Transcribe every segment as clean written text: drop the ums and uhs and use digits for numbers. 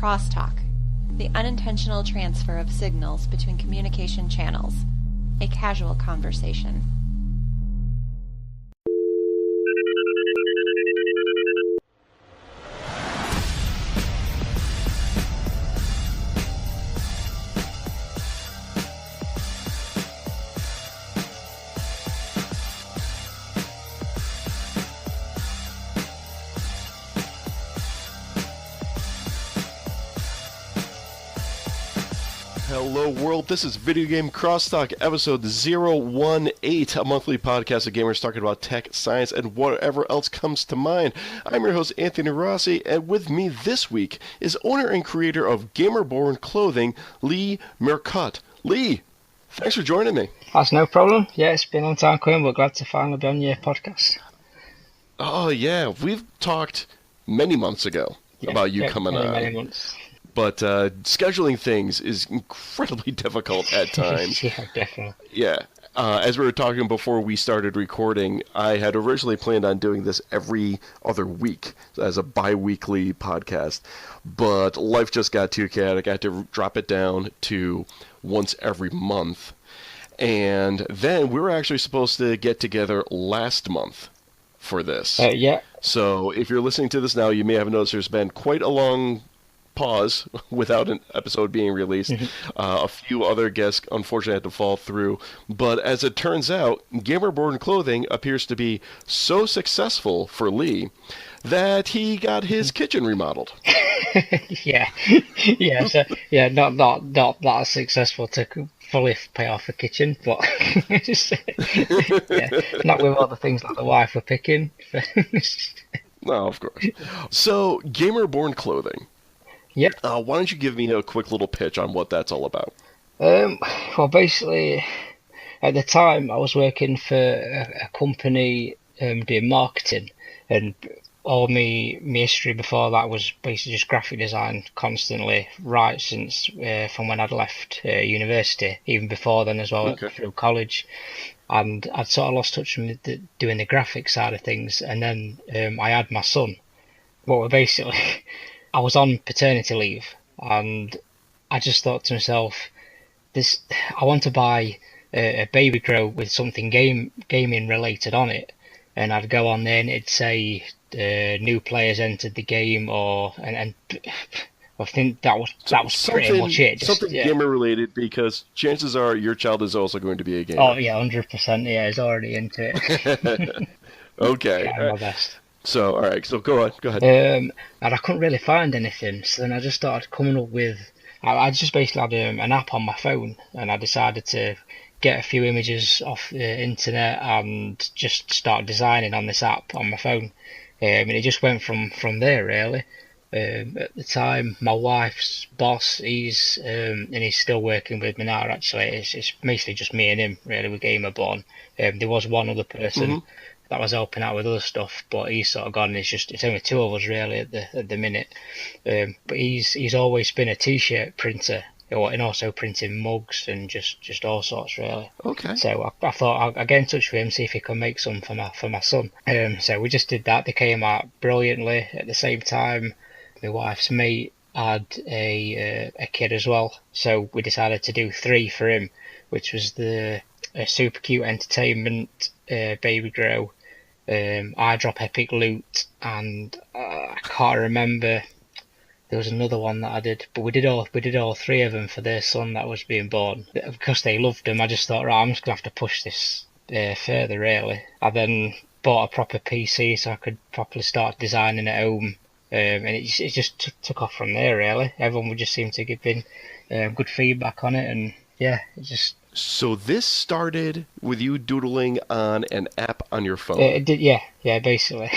Crosstalk, the unintentional transfer of signals between communication channels, a casual conversation. Hello world, this is Videogame Crosstalk, episode 018, a monthly podcast of gamers talking about tech, science, and whatever else comes to mind. I'm your host, Anthony Rossi, and with me this week is owner and creator of Gamerborn Clothing, Leigh Murcott. Leigh, thanks for joining me. That's no problem. Yeah, it's been a long time coming. We're glad to finally be on your podcast. Oh yeah, we've talked many months ago about you coming on. Many months. But scheduling things is incredibly difficult at times. Yeah, definitely. Yeah. As we were talking before we started recording, I had originally planned on doing this every other week as a bi-weekly podcast. But life just got too chaotic. I had to drop it down to once every month. And then we were actually supposed to get together last month for this. Yeah. So if you're listening to this now, you may have noticed there's been quite a long pause without an episode being released. A few other guests unfortunately had to fall through, but as it turns out, Gamerborn Clothing appears to be so successful for Leigh that he got his kitchen remodeled. Not that successful to fully pay off the kitchen, but not with all the things like the wife were picking. No, of course. So, Gamerborn Clothing. Yep. Why don't you give me a quick little pitch on what that's all about? Well, basically, at the time, I was working for a company doing marketing, and all my history before that was basically just graphic design constantly, right since from when I'd left university, even before then as well, through college. And I'd sort of lost touch with doing the graphic side of things, and then I had my son. Well, basically... I was on paternity leave, and I just thought to myself, I want to buy a baby grow with something gaming related on it, and I'd go on there and it'd say new players entered the game, and I think that was pretty much it. Something gamer related, because chances are your child is also going to be a gamer. Oh yeah, 100%. Yeah, he's already into it. Okay. Trying my best. So, all right, so go ahead. And I couldn't really find anything, so then I just started coming up with... I just basically had an app on my phone, and I decided to get a few images off the internet and just start designing on this app on my phone. And it just went from there, really. At the time, my wife's boss, he's still working with me now, actually. It's basically just me and him, really, with Gamerborn. There was one other person that was helping out with other stuff, but he's sort of gone. It's only two of us really at the minute. But he's always been a t-shirt printer, and also printing mugs and just all sorts really. Okay. So I thought I'd get in touch with him, see if he could make some for my son. So we just did that. They came out brilliantly. At the same time, my wife's mate had a kid as well, so we decided to do 3 for him, which was the Super Cute Entertainment baby grow, Eyedrop Epic Loot, and I can't remember. There was another one that I did, but we did all 3 of them for their son that was being born. Because they loved them, I just thought, right, I'm just gonna have to push this further. Really, I then bought a proper PC so I could properly start designing at home, and it just took off from there. Really, everyone would just seem to give in good feedback on it, and yeah, it just. So this started with you doodling on an app on your phone? It did, yeah, basically.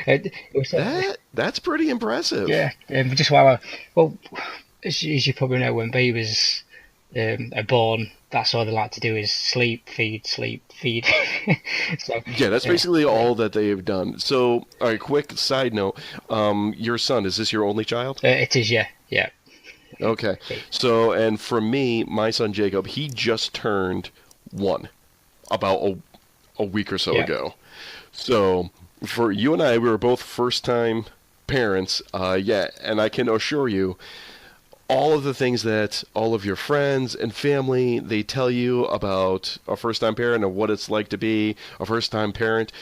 It was, that's pretty impressive. Yeah, just while as you probably know, when babies are born, that's all they like to do is sleep, feed. So, yeah, that's basically all that they've done. So, all right, quick side note. Your son, is this your only child? It is, yeah. Okay. So, and for me, my son Jacob, he just turned 1 about a week or so ago. So, for you and I, we were both first-time parents, and I can assure you, all of the things that all of your friends and family, they tell you about a first-time parent and what it's like to be a first-time parent,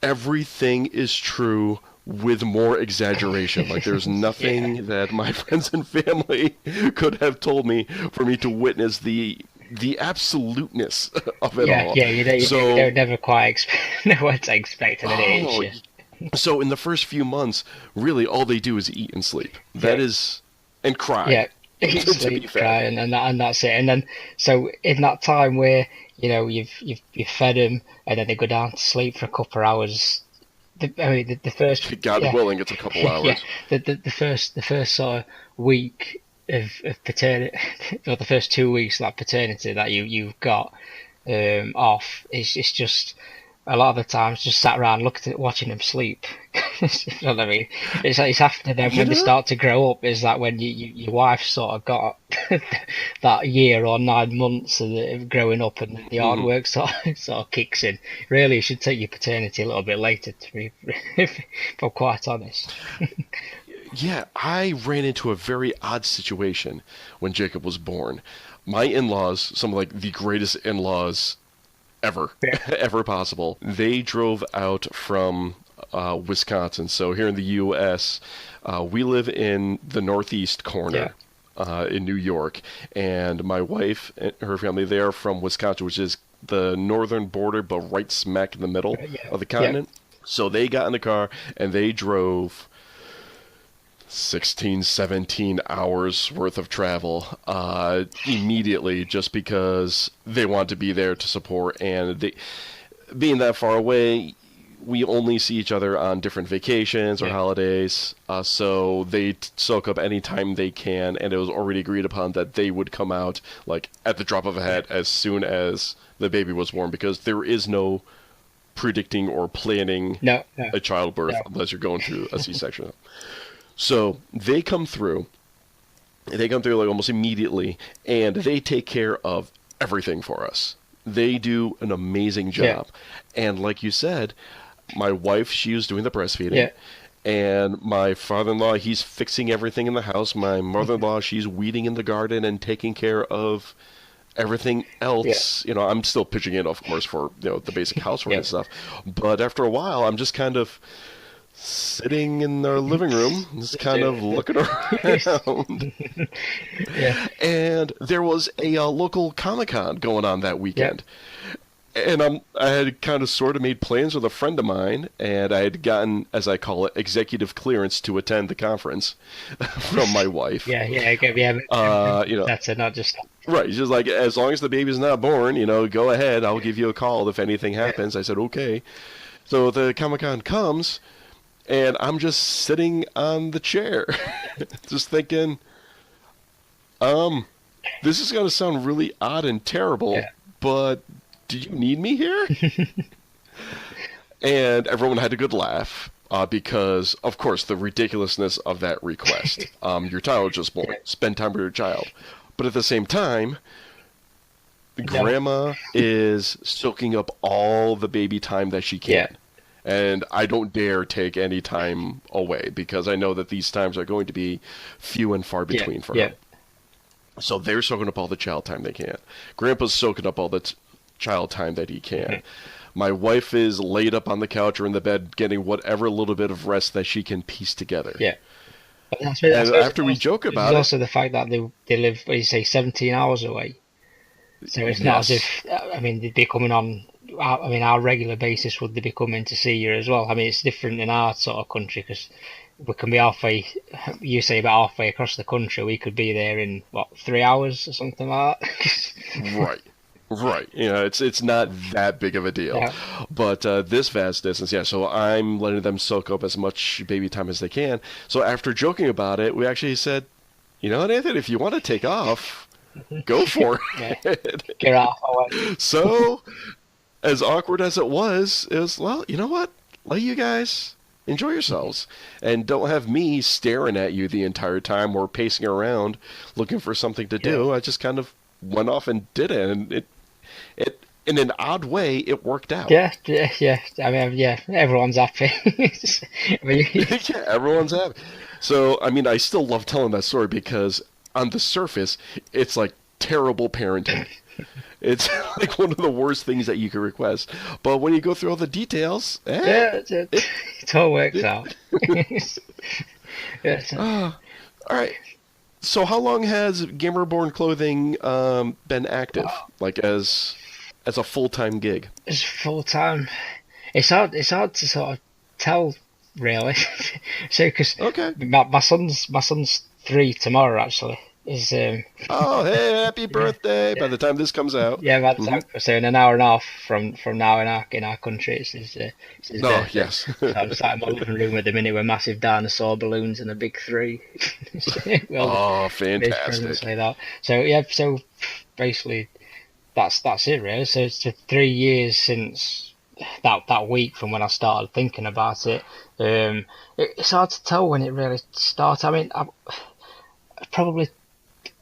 everything is true with more exaggeration. Like, there's nothing that my friends and family could have told me for me to witness the absoluteness of it all. Yeah, you don't never quite know what to expect at an age. So in the first few months, really all they do is eat and sleep. That is, and cry. Yeah, eat, sleep, cry, and that's it. And then, so in that time where you've fed them, and then they go down to sleep for a couple of hours. The first, God willing, it's a couple hours. The first sort of week of paternity, or the first 2 weeks of that paternity that you've got off, it's just a lot of the times just sat around watching them sleep. You know what I mean? It's after them when they start to grow up, is that when your wife sort of got that year or 9 months of growing up, and the hard work sort of kicks in. Really, you should take your paternity a little bit later, to be, if I'm quite honest. Yeah, I ran into a very odd situation when Jacob was born. My in-laws, some of like the greatest in-laws ever possible, they drove out from Wisconsin. So here in the U.S., we live in the northeast corner in New York, and my wife and her family, they are from Wisconsin, which is the northern border, but right smack in the middle of the continent. So they got in the car and they drove 16, 17 hours worth of travel immediately, just because they want to be there to support. And they, being that far away, we only see each other on different vacations or holidays, so they soak up any time they can, and it was already agreed upon that they would come out like at the drop of a hat as soon as the baby was born, because there is no predicting or planning a childbirth unless you're going through a C-section. So they come through like almost immediately, and they take care of everything for us. They do an amazing job. And like you said, my wife, she was doing the breastfeeding. And my father-in-law, he's fixing everything in the house. My mother-in-law, she's weeding in the garden and taking care of everything else. You know, I'm still pitching in, of course, for the basic housework and stuff. But after a while, I'm just kind of sitting in our living room, just kind of looking around. And there was a local Comic-Con going on that weekend. And I had kind of sort of made plans with a friend of mine, and I had gotten, as I call it, executive clearance to attend the conference from my wife. That's it, not just... Right, just like, as long as the baby's not born, go ahead, I'll give you a call if anything happens. I said, okay. So the Comic-Con comes, and I'm just sitting on the chair, just thinking, this is going to sound really odd and terrible, but do you need me here? And everyone had a good laugh, because, of course, the ridiculousness of that request. Your child just born. Spend time with your child. But at the same time, Grandma is soaking up all the baby time that she can. And I don't dare take any time away, because I know that these times are going to be few and far between for her. So they're soaking up all the child time they can. Grandpa's soaking up all the child time that he can. My wife is laid up on the couch or in the bed getting whatever little bit of rest that she can piece together. But after we joke about it... also the fact that they live, what you say, 17 hours away. So it's not as if, they'd be coming on, our regular basis, would they be coming to see you as well? It's different in our sort of country, because we can be halfway, you say about halfway across the country, we could be there in, 3 hours or something like that? Right. It's not that big of a deal. But this vast distance, so I'm letting them soak up as much baby time as they can. So after joking about it, we actually said, Nathan, if you want to take off, go for it. Get off. So, as awkward as it was, well, you know what? Let you guys enjoy yourselves. And don't have me staring at you the entire time or pacing around looking for something to do. I just kind of went off and did it, and in an odd way, it worked out. Yeah. I mean, yeah, everyone's happy. I mean, Yeah, everyone's happy. So, I mean, I still love telling that story because on the surface, it's like terrible parenting. It's like one of the worst things that you could request. But when you go through all the details, yeah, it all works out. Yeah, all right. So how long has Gamerborn Clothing been active, like as a full-time gig? it's full time. It's hard to sort of tell, really. So, because Okay. my son's 3 tomorrow, actually. Is Oh, hey, happy birthday! By the time this comes out. yeah, so in an hour and a half from now in our country, it's his Oh, birthday. yes. So I'm sat in my living room at the minute with massive dinosaur balloons and a big 3. Oh, Big presents fantastic. like that. So yeah, so basically that's it really. So it's 3 years since that week from when I started thinking about it. It's hard to tell when it really started. I mean, probably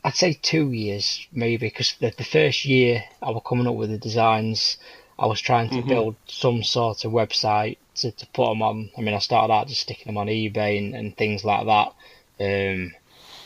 I'd say 2 years maybe, because the first year I was coming up with the designs, I was trying to build some sort of website to put them on. I mean, I started out just sticking them on eBay and things like that.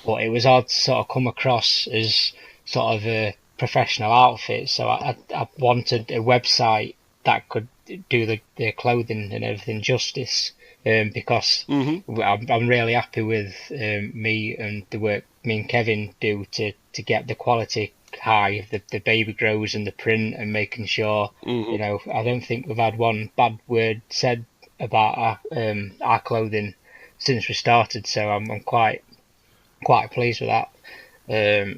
But it was hard to sort of come across as sort of a professional outfit. So I wanted a website that could do the clothing and everything justice. Because I'm really happy with me and the work me and Kevin do to get the quality high of the baby grows and the print, and making sure you know, I don't think we've had one bad word said about our clothing since we started, so I'm quite pleased with that.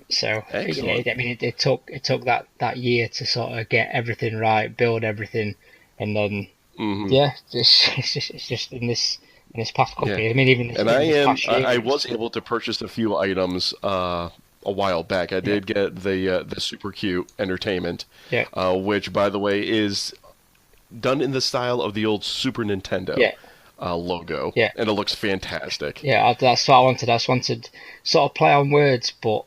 So Excellent. I mean, it took that year to sort of get everything right, build everything, and then yeah, it's just in this past couple years. I mean, even And this past year, I was able to purchase a few items a while back. I did get the super cute entertainment, Yeah. Which, by the way, is done in the style of the old Super Nintendo logo, Yeah. and it looks fantastic. Yeah, that's what I wanted. I just wanted sort of play on words, but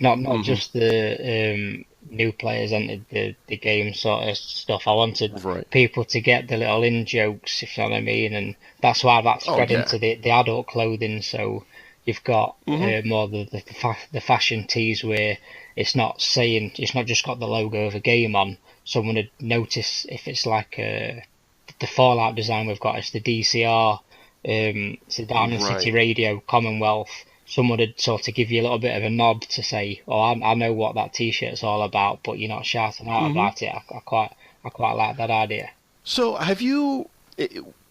not just the new players entered the game sort of stuff. I wanted Right. people to get the little in jokes, if you know what I mean, and that's why that spread into the adult clothing. So you've got more the fashion tees where it's not just got the logo of a game on. Someone would notice if it's like the Fallout design we've got. It's the DCR, it's the Diamond City Radio Commonwealth. Someone would sort of give you a little bit of a nod to say, "Oh, I know what that T-shirt's all about," but you're not shouting out about it. I quite like that idea. So, have you,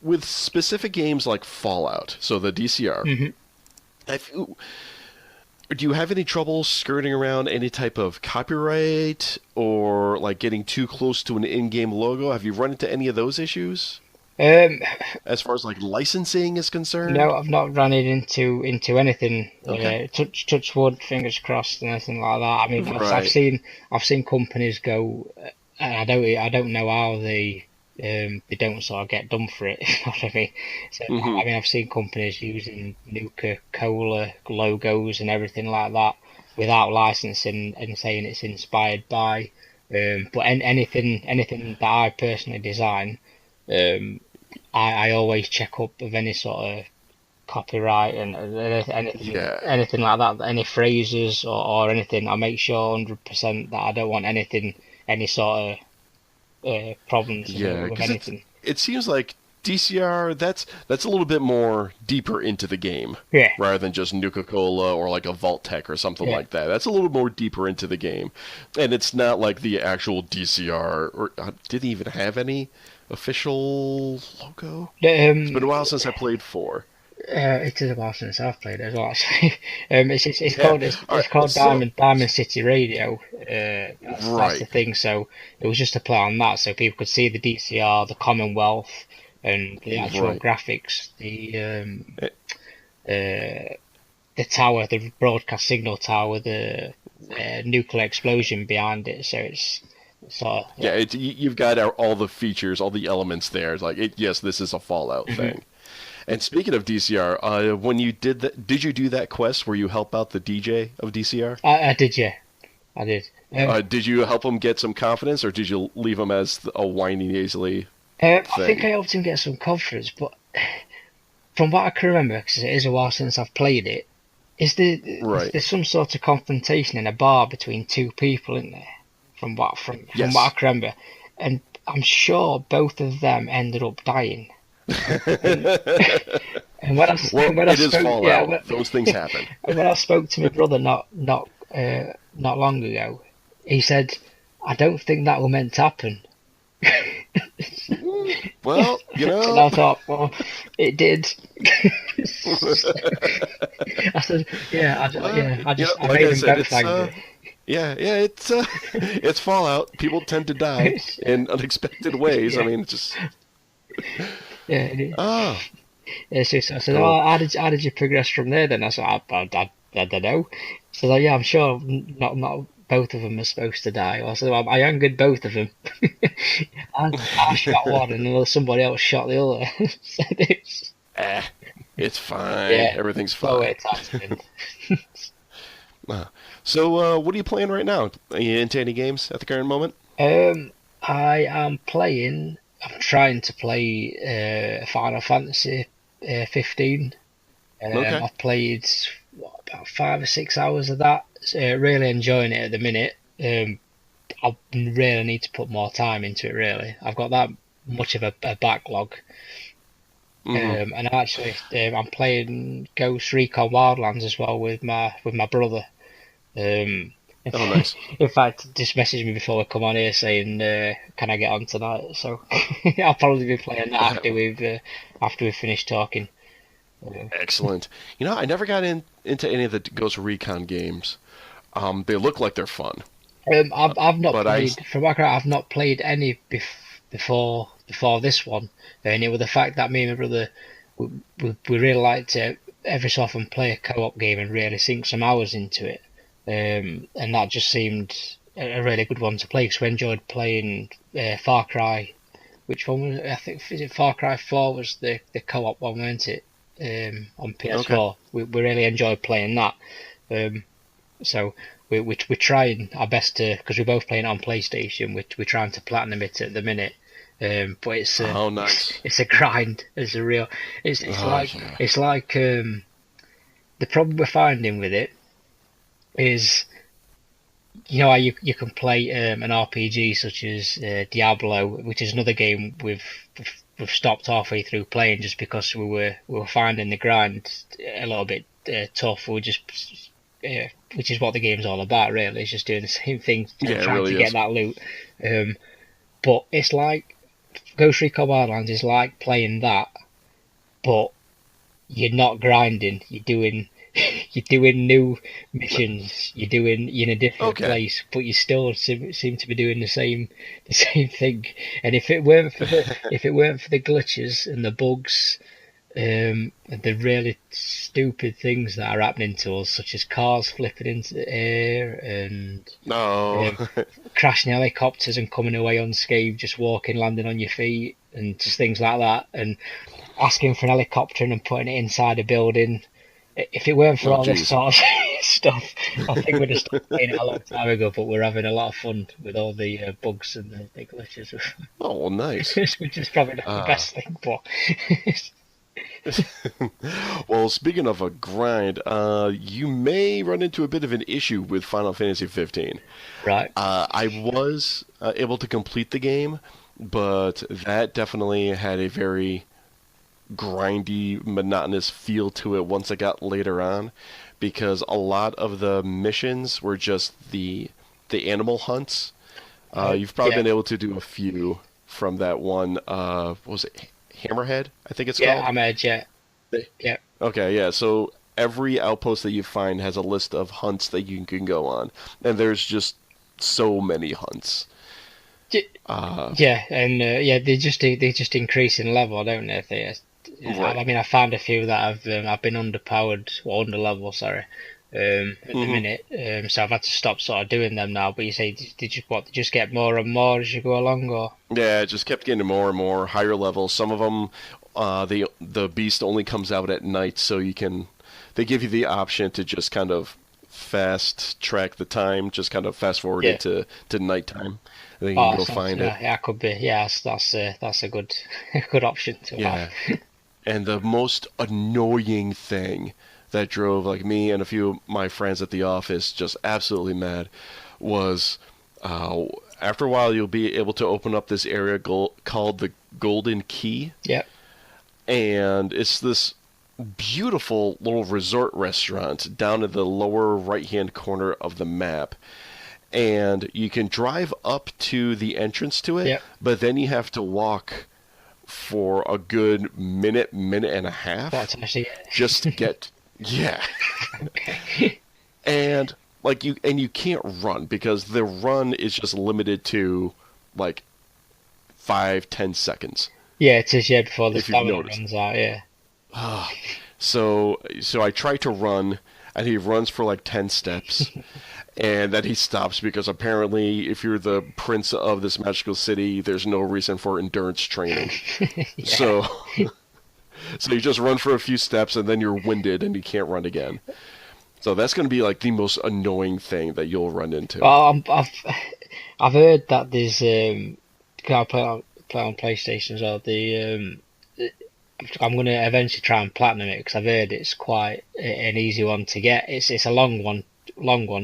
with specific games like Fallout, so the DCR, do you have any trouble skirting around any type of copyright or like getting too close to an in-game logo? Have you run into any of those issues? As far as like licensing is concerned? No, I've not run it into anything. Okay. Touch wood, fingers crossed, and anything like that. I mean, I've seen companies go, and I don't know how they don't sort of get done for it. You know what I mean? So I mean, I've seen companies using Nuka-Cola logos and everything like that without licensing and saying it's inspired by. But anything that I personally design, I always check up of any sort of copyright and anything like that, any phrases or anything. I make sure 100% that I don't want any sort of problems with anything. It seems like DCR, that's a little bit more deeper into the game, rather than just Nuka-Cola or like a Vault-Tec or something like that. That's a little more deeper into the game, and it's not like the actual DCR. Or did they even have any official logo? It's been a while since I played 4. It is a while since I've played it as well. Actually, it's called Diamond City Radio. That's the thing. So it was just to play on that, so people could see the DCR, the Commonwealth, and the actual graphics, the tower, the broadcast signal tower, the nuclear explosion behind it. So it's sort of, you've got all the features, all the elements there. It's like yes, this is a Fallout thing. And speaking of DCR, when you did you do that quest where you help out the DJ of DCR? I did, yeah. I did. Did you help him get some confidence, or did you leave him as a whiny, nasally I thing? think I helped him get some confidence, but from what I can remember, because it is a while since I've played it, is there's some sort of confrontation in a bar between two people in there, from what I can remember, and I'm sure both of them ended up dying. And when I spoke, those things happen. And when I spoke to my brother not long ago, he said, "I don't think that was meant to happen." Well, And I thought, well, it did. I said, I made them both angry. It's Fallout. People tend to die in unexpected ways. Yeah. I mean, just it is. oh. Yeah, so I said, "Oh, how did you progress from there?" Then I said, "I don't know." So yeah, I'm sure not both of them are supposed to die. I said, "I angered both of them. I shot one, and somebody else shot the other." So It's fine. Yeah, Everything's fine. So, what are you playing right now? Are you into any games at the current moment? I am playing. I'm trying to play Final Fantasy 15. Okay. I've played about 5 or 6 hours of that. Really enjoying it at the minute. I really need to put more time into it. Really, I've got that much of a backlog. Mm-hmm. And actually, I'm playing Ghost Recon Wildlands as well with my brother. Oh, nice. In fact, just messaged me before we come on here saying, "Can I get on tonight?" So I'll probably be playing that after we've finished talking. Excellent. I never got into any of the Ghost Recon games. They look like they're fun. I've not but played from what I've not played any before this one, and it was the fact that me and my brother we really like to every so often play a co-op game and really sink some hours into it. And that just seemed a really good one to play because we enjoyed playing Far Cry. Which one was it? I think is it Far Cry 4 was the co-op one, wasn't it? On PS4. Okay. We really enjoyed playing that. So we're trying our best to, because we're both playing it on PlayStation. We're trying to platinum it at the minute. But it's nice. It's a grind. It's a real. It's like the problem we're finding with it is, how you can play an RPG such as Diablo, which is another game we've stopped halfway through playing just because we were finding the grind a little bit tough. We just which is what the game's all about, really. It's just doing the same thing, trying to get that loot. But it's like Ghost Recon Wildlands is like playing that, but you're not grinding. You're doing new missions. You're in a different place, but you still seem to be doing the same thing. And if it weren't for the glitches and the bugs, and the really stupid things that are happening to us, such as cars flipping into the air and crashing helicopters and coming away unscathed, just landing on your feet, and just things like that, and asking for an helicopter and putting it inside a building. If it weren't for all this sort of stuff, I think we'd have stopped playing it a long time ago, but we're having a lot of fun with all the bugs and the glitches. Oh, well, nice. Which is probably not the best thing, but... Well, speaking of a grind, you may run into a bit of an issue with Final Fantasy 15. Right. I was able to complete the game, but that definitely had a very grindy, monotonous feel to it once I got later on, because a lot of the missions were just the animal hunts. You've probably been able to do a few from that one. What was it? Hammerhead, I think it's called. Yeah, Hammerhead. Yeah. Okay, yeah. So every outpost that you find has a list of hunts that you can go on, and there's just so many hunts. They just increase in level, don't they? Right. I mean, I found a few that I've been underpowered or under level, sorry, at the minute. So I've had to stop sort of doing them now. But you say, did you just get more and more as you go along, or? Yeah, it just kept getting more and more higher levels. Some of them, the beast only comes out at night, so they give you the option to just kind of fast track the time, just kind of fast forward it to nighttime. I think you Oh, can go sounds, find it. yeah, could be. Yeah, that's a good good option to Yeah. have. And the most annoying thing that drove like me and a few of my friends at the office just absolutely mad was after a while you'll be able to open up this area called the Golden Key. Yep. And it's this beautiful little resort restaurant down in the lower right-hand corner of the map. And you can drive up to the entrance to it, but then you have to walk for a good minute and a half just to get yeah. Okay. And like you can't run because the run is just limited to like 5-10 seconds. Yeah, it is, yeah, before the If you've stamina noticed. runs out, yeah. So I try to run, and he runs for like 10 steps, and then he stops because apparently if you're the prince of this magical city, there's no reason for endurance training. So you just run for a few steps, and then you're winded, and you can't run again. So that's going to be like the most annoying thing that you'll run into. Well, I've heard that there's can I play on PlayStation as well. I'm going to eventually try and platinum it because I've heard it's quite an easy one to get. It's a long one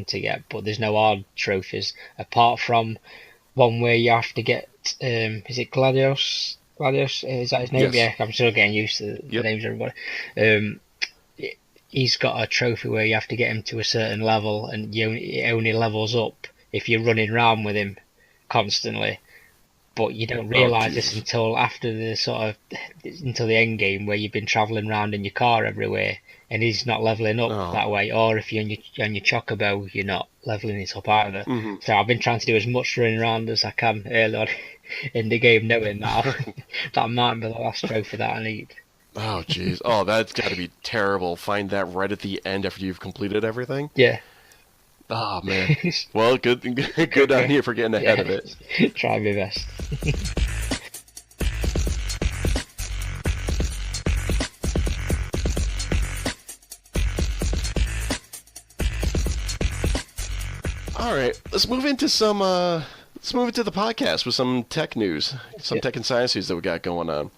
to get, but there's no hard trophies apart from one where you have to get. Is it Gladius? Gladius, is that his name? Yes. Yeah, I'm still getting used to the names of everybody. He's got a trophy where you have to get him to a certain level, and it only levels up if you're running around with him constantly. But you don't realise this until after until the end game where you've been travelling around in your car everywhere, and he's not levelling up that way. Or if you're on your chocobo, you're not levelling it up either. Mm-hmm. So I've been trying to do as much running around as I can early on in the game, knowing that that might be the last trophy that I need. Oh, jeez. Oh, that's got to be terrible. Find that right at the end after you've completed everything? Yeah. Oh, man. Well, good on you for getting ahead of it. Try my best. All right, let's move into the podcast with some tech news, some tech and science news that we got going on.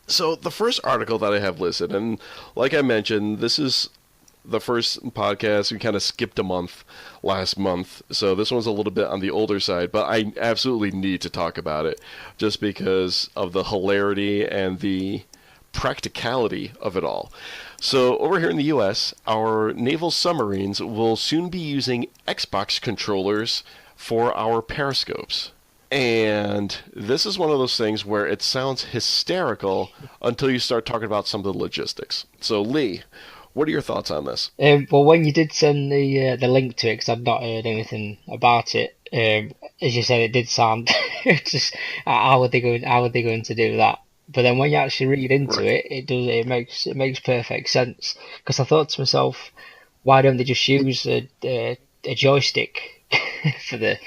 So the first article that I have listed, and like I mentioned, this is the first podcast. We kind of skipped a month last month, so this one's a little bit on the older side, but I absolutely need to talk about it just because of the hilarity and the practicality of it all. So over here in the US, our naval submarines will soon be using Xbox controllers for our periscopes. And this is one of those things where it sounds hysterical until you start talking about some of the logistics. So, Leigh, what are your thoughts on this? Well, when you did send the link to it, because I'd not heard anything about it, as you said, it did sound just how are they going to do that? But then when you actually read into it makes perfect sense. Because I thought to myself, why don't they just use a joystick for the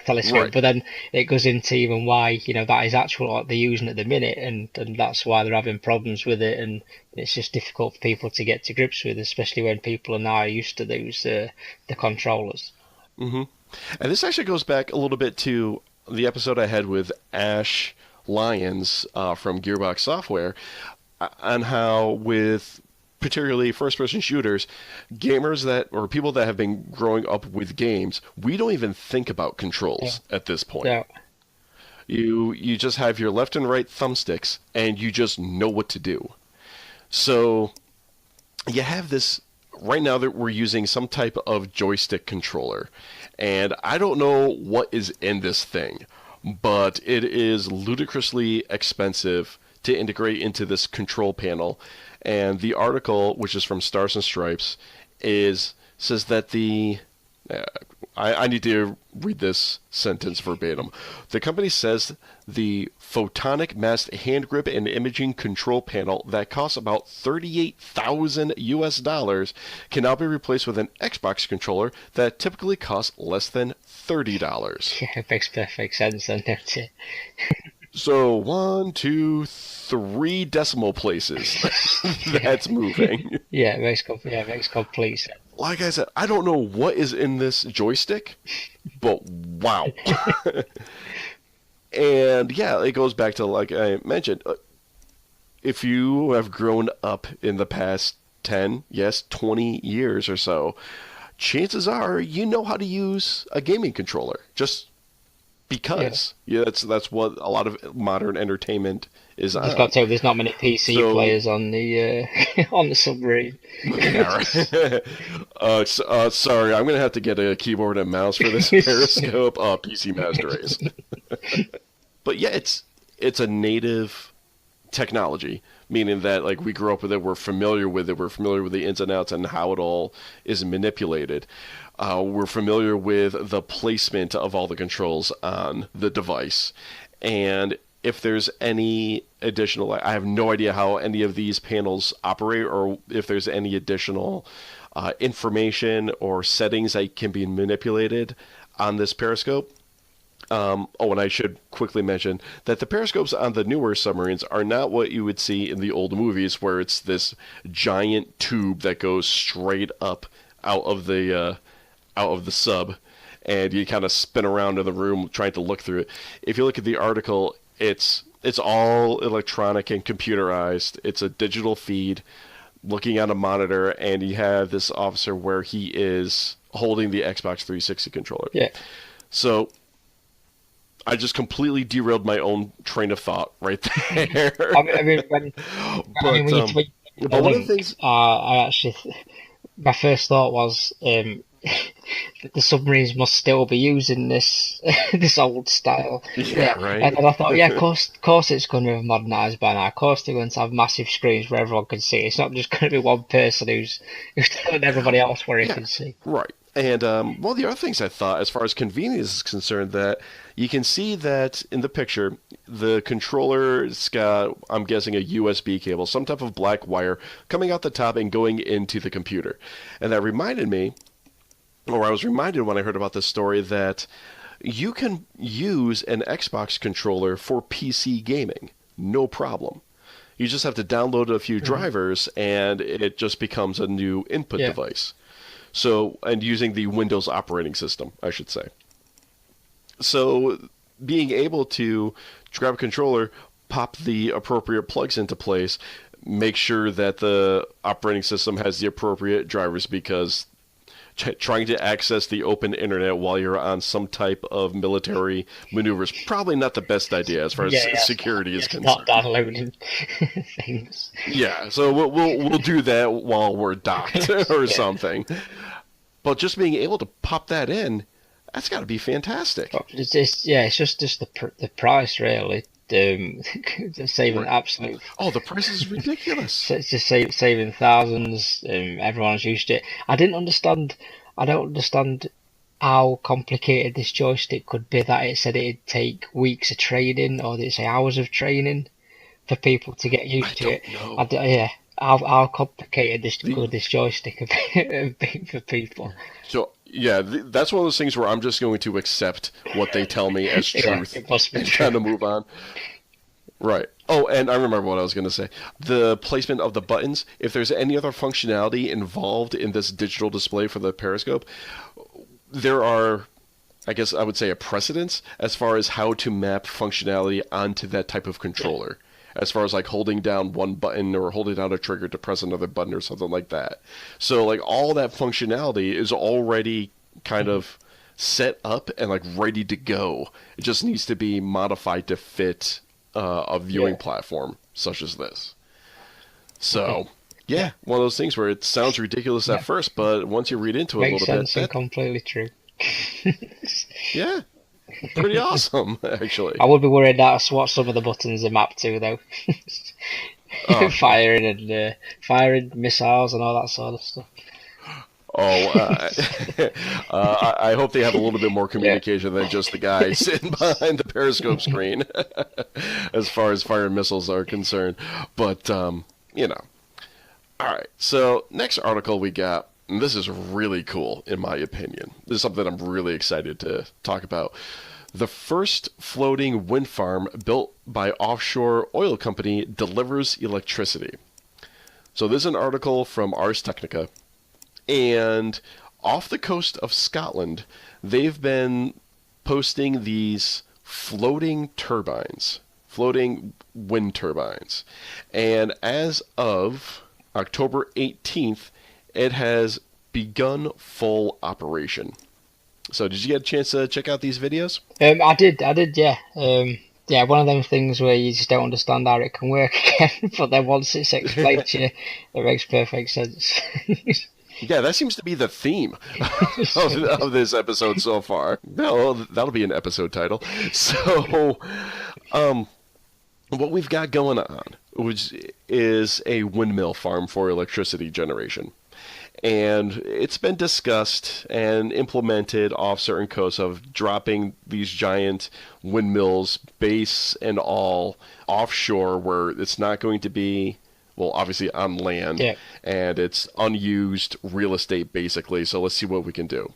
telescope? Right. But then it goes into even why that is actually what they're using at the minute, and that's why they're having problems with it, and it's just difficult for people to get to grips with, especially when people are now used to those the controllers. Mm-hmm. And this actually goes back a little bit to the episode I had with Ash Lyons from Gearbox Software on how with particularly first-person shooters, gamers or people that have been growing up with games, we don't even think about controls at this point. Yeah. You just have your left and right thumbsticks, and you just know what to do. So you have this right now that we're using some type of joystick controller, and I don't know what is in this thing, but it is ludicrously expensive to integrate into this control panel. And the article, which is from Stars and Stripes, says that I need to read this sentence verbatim. The company says the photonic masked hand grip and imaging control panel that costs about $38,000 can now be replaced with an Xbox controller that typically costs less than $30. Yeah, it makes perfect sense, then, don't it? So 1, 2, 3 decimal places that's moving. Yeah, it makes complete sense. like I said, I don't know what is in this joystick, but wow. And yeah, it goes back to, like I mentioned, if you have grown up in the past 10, yes, 20 years or so, chances are you know how to use a gaming controller. Just because. Yeah, that's what a lot of modern entertainment is on. I've got to tell you, there's not many PC players on the on the submarine. Yeah, right. Sorry, I'm going to have to get a keyboard and mouse for this Periscope PC Master Race. But yeah, it's a native technology, meaning that like we grew up with it, we're familiar with it, we're familiar with the ins and outs and how it all is manipulated. We're familiar with the placement of all the controls on the device. And if there's any additional, I have no idea how any of these panels operate, or if there's any additional information or settings that can be manipulated on this periscope. And I should quickly mention that the periscopes on the newer submarines are not what you would see in the old movies, where it's this giant tube that goes straight up out of the sub, and you kind of spin around in the room trying to look through it. If you look at the article, it's all electronic and computerized. It's a digital feed looking at a monitor, and you have this officer where he is holding the Xbox 360 controller. Yeah. So I just completely derailed my own train of thought right there. One of the things I actually, my first thought was the submarines must still be using this this old style. Yeah, right. And I thought, of course it's going to have modernised by now. Of course they're going to have massive screens where everyone can see. It's not just going to be one person who's telling everybody else where he can see. Right. And one of the other things I thought, as far as convenience is concerned, that you can see that in the picture, the controller's got, I'm guessing, a USB cable, some type of black wire coming out the top and going into the computer. And that reminded me, or I was reminded when I heard about this story, that you can use an Xbox controller for PC gaming, no problem. You just have to download a few drivers, and it just becomes a new input device. So, and using the Windows operating system, I should say. So, being able to grab a controller, pop the appropriate plugs into place, make sure that the operating system has the appropriate drivers, because trying to access the open internet while you're on some type of military maneuver is probably not the best idea as far as security is concerned. Not downloading things. Yeah, so we'll do that while we're docked or something. But just being able to pop that in, that's got to be fantastic. It's just the price, really. Saving absolute. Oh, the price is ridiculous. It's just saving thousands. Everyone's used to it. I don't understand how complicated this joystick could be. That it said it'd take weeks of training, or did it say hours of training for people to get used to it? I don't know. How complicated this joystick have been for people. So yeah, that's one of those things where I'm just going to accept what they tell me as truth and kind of move on. Right. Oh, and I remember what I was going to say. The placement of the buttons, if there's any other functionality involved in this digital display for the Periscope, there are, I guess I would say, a precedence as far as how to map functionality onto that type of controller. As far as like holding down one button or holding down a trigger to press another button or something like that. So like all that functionality is already kind of set up and like ready to go. It just needs to be modified to fit a viewing platform such as this. So one of those things where it sounds ridiculous at first, but once you read into it a little bit, makes sense and completely true. Yeah. Pretty awesome, actually. I would be worried that's what some of the buttons are mapped to, though. Firing missiles and all that sort of stuff. I hope they have a little bit more communication than just the guy sitting behind the periscope screen, as far as firing missiles are concerned. But, All right, so next article we got. And this is really cool, in my opinion. This is something I'm really excited to talk about. The first floating wind farm built by offshore oil company delivers electricity. So this is an article from Ars Technica. And off the coast of Scotland, they've been posting these floating wind turbines. And as of October 18th, it has begun full operation. So did you get a chance to check out these videos? I did, yeah. Yeah, one of them things where you just don't understand how it can work again, but then once it's explained to you, it makes perfect sense. Yeah, that seems to be the theme of this episode so far. That'll be an episode title. So, what we've got going on, which is a windmill farm for electricity generation. And it's been discussed and implemented off certain coasts of dropping these giant windmills, base and all, offshore where it's not going to be, well, obviously on land, yeah. And it's unused real estate basically, so let's see what we can do.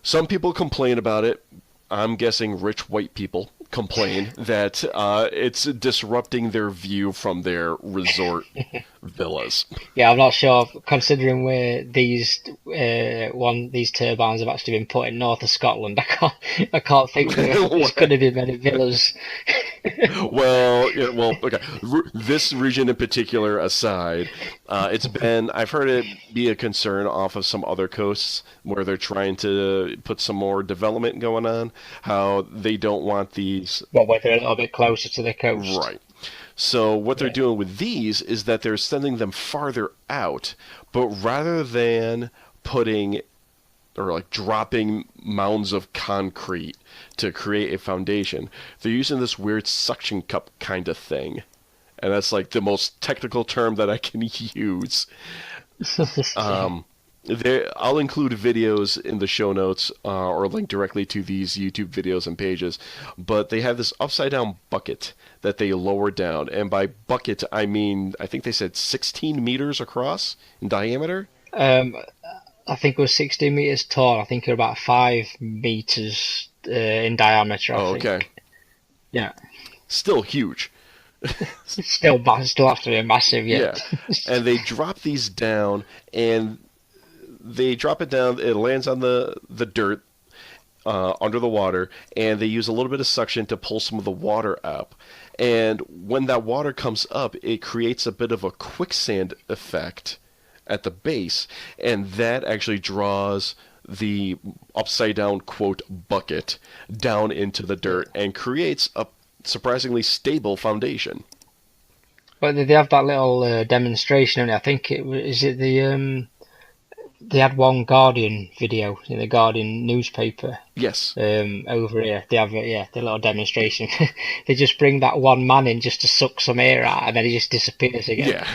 Some people complain about it. I'm guessing rich white people complain that it's disrupting their view from their resort villas. Yeah, I'm not sure. Considering where these turbines have actually been put in north of Scotland, I can't think there's going to be many villas. Well, okay. This region in particular aside, I've heard it be a concern off of some other coasts where they're trying to put some more development going on, how they don't want these... Well, where they're a little bit closer to the coast. Right. So what they're doing with these is that they're sending them farther out, but rather than dropping mounds of concrete to create a foundation, they're using this weird suction cup kind of thing. And that's like the most technical term that I can use. I'll include videos in the show notes or link directly to these YouTube videos and pages, but they have this upside down bucket that they lower down, and by bucket I mean, I think they said 16 meters across in diameter. I think it was 16 meters tall. I think it was about 5 meters in diameter. I think. Okay. Yeah. Still huge. still has to be massive. Yeah. And they drop these down, and they drop it down. It lands on the dirt under the water, and they use a little bit of suction to pull some of the water up. And when that water comes up, it creates a bit of a quicksand effect at the base, and that actually draws the upside down quote bucket down into the dirt and creates a surprisingly stable foundation. But they have that little demonstration, and I think they had one Guardian video in the Guardian newspaper. Yes. Over here, they have the little demonstration. They just bring that one man in just to suck some air out, and then he just disappears again. Yeah.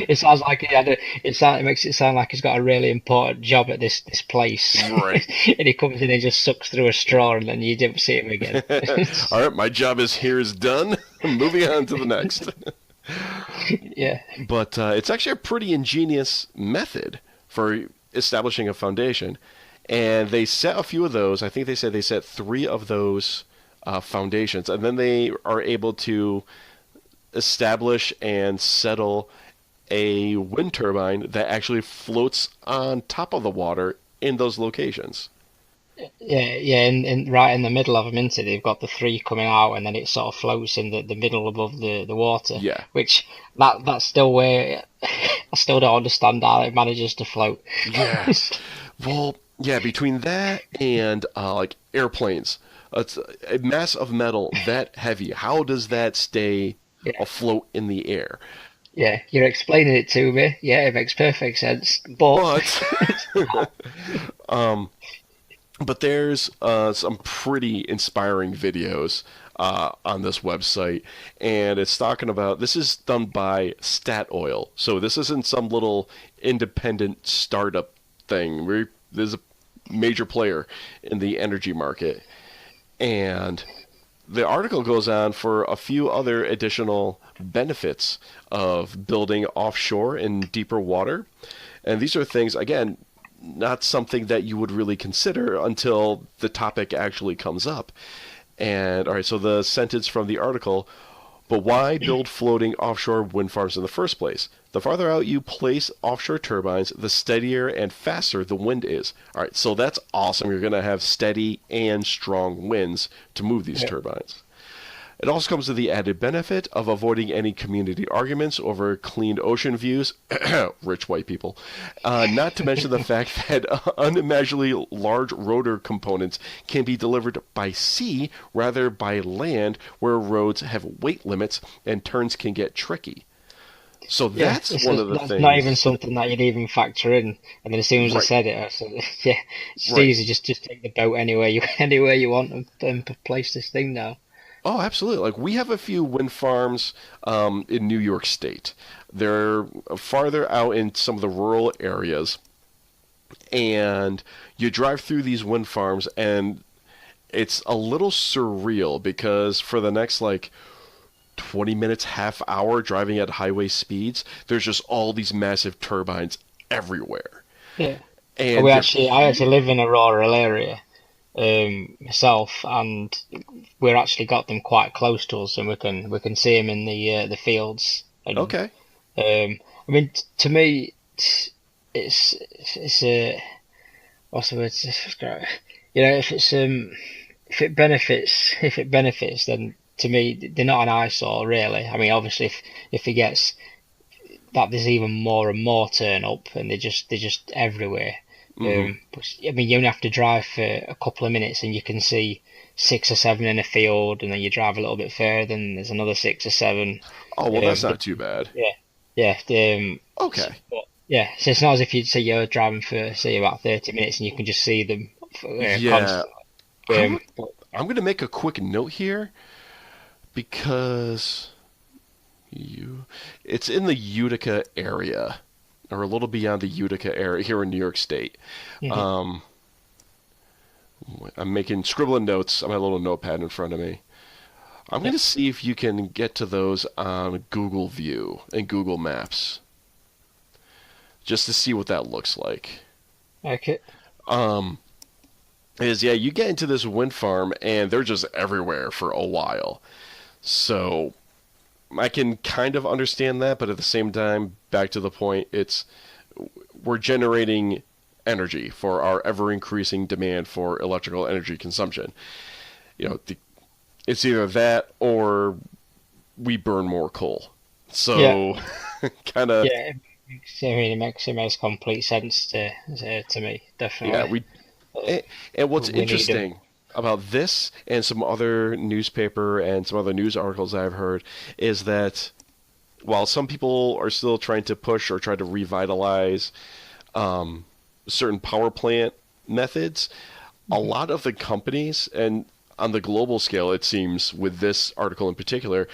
It sounds like it makes it sound like he's got a really important job at this place. Right. And he comes in and just sucks through a straw, and then you don't see him again. All right, my job is done. Moving on to the next. Yeah. But it's actually a pretty ingenious method for establishing a foundation. And they set a few of those. I think they said they set 3 of those foundations. And then they are able to establish and settle a wind turbine that actually floats on top of the water in those locations. Yeah, and right in the middle of them, isn't it? They've got the 3 coming out, and then it sort of floats in the middle above the water. Yeah. Which, that's still where... I still don't understand how it manages to float. Yeah. Well, yeah, between that and like airplanes, it's a mass of metal that heavy. How does that stay afloat in the air? Yeah, you're explaining it to me. Yeah, it makes perfect sense. But but there's some pretty inspiring videos on this website, and it's talking about, this is done by Statoil, so this isn't some little independent startup thing. There's a major player in the energy market, and the article goes on for a few other additional benefits of building offshore in deeper water, and these are things, again, not something that you would really consider until the topic actually comes up. And, all right, so the sentence from the article, But why build floating offshore wind farms in the first place? The farther out you place offshore turbines, the steadier and faster the wind is. All right, so that's awesome. You're going to have steady and strong winds to move these turbines. It also comes with the added benefit of avoiding any community arguments over cleaned ocean views, rich white people, not to mention the fact that unimaginably large rotor components can be delivered by sea rather by land, where roads have weight limits and turns can get tricky. So that's one of the things. That's not even something that you'd even factor in. And then as soon as I said it, I said, yeah, it's easy. Just take the boat anywhere you want and place this thing now. Oh, absolutely. Like, we have a few wind farms in New York State. They're farther out in some of the rural areas. And you drive through these wind farms, and it's a little surreal because for the next, 20 minutes, half hour driving at highway speeds, there's just all these massive turbines everywhere. Yeah. And I actually live in a rural area. Myself, and we're actually got them quite close to us, and we can see them in the fields. And, okay. I mean, to me, it's a what's the word? You know, if it benefits, then to me they're not an eyesore really. I mean, obviously, if it gets that there's even more and more turn up, and they're just everywhere. But, I mean, you only have to drive for a couple of minutes and you can see 6 or 7 in a field, and then you drive a little bit further and there's another 6 or 7. Oh, well, that's not too bad. Yeah. Okay. But, yeah, so it's not as if you'd say you're driving for, say, about 30 minutes and you can just see them constantly. I'm going to make a quick note here because it's in the Utica area, or a little beyond the Utica area here in New York State. Mm-hmm. I'm scribbling notes on my little notepad in front of me. I'm going to see if you can get to those on Google View and Google Maps, just to see what that looks like. Okay. You get into this wind farm and they're just everywhere for a while. So I can kind of understand that, but at the same time, back to the point, we're generating energy for our ever-increasing demand for electrical energy consumption. It's either that or we burn more coal. So, kind of... Yeah, it makes complete sense to me, definitely. Yeah, and what's interesting about this and some other newspaper and some other news articles I've heard is that while some people are still trying to push or try to revitalize certain power plant methods, a lot of the companies, and on the global scale it seems with this article in particular,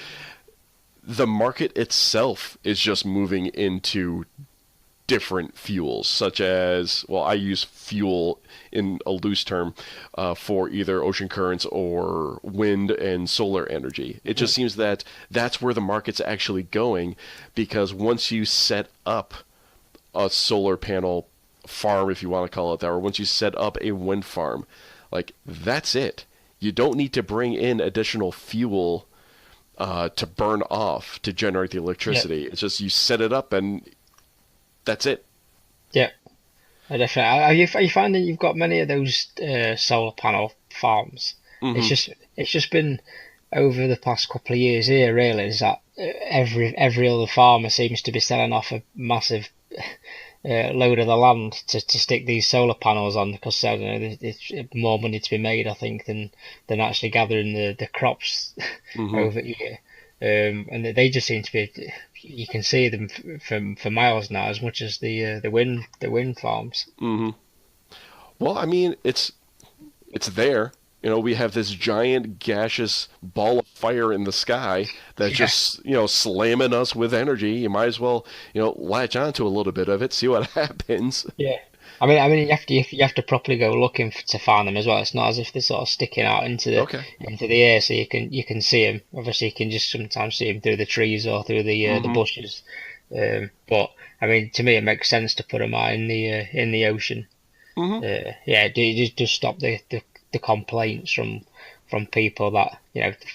the market itself is just moving into different fuels, such as, I use fuel in a loose term for either ocean currents or wind and solar energy. It just seems that that's where the market's actually going, because once you set up a solar panel farm, if you want to call it that, or once you set up a wind farm, that's it. You don't need to bring in additional fuel to burn off to generate the electricity. Yeah. It's just you set it up and that's it. Yeah, definitely. Are you finding you've got many of those solar panel farms? Mm-hmm. It's just been over the past couple of years here. Really, is that every other farmer seems to be selling off a massive load of the land to stick these solar panels on, because I don't know, there's more money to be made, I think, than actually gathering the crops over here. And they just seem to be, you can see them for miles now, as much as the wind farms. Mm-hmm. Well, I mean, it's there. We have this giant gaseous ball of fire in the sky that's just, slamming us with energy. You might as well, latch onto a little bit of it, see what happens. Yeah. I mean, you have to properly go looking to find them as well. It's not as if they're sort of sticking out into the air, so you can see them. Obviously, you can just sometimes see them through the trees or through the bushes. But I mean, to me, it makes sense to put them out in the ocean. Mm-hmm. Just stop the complaints from from people that,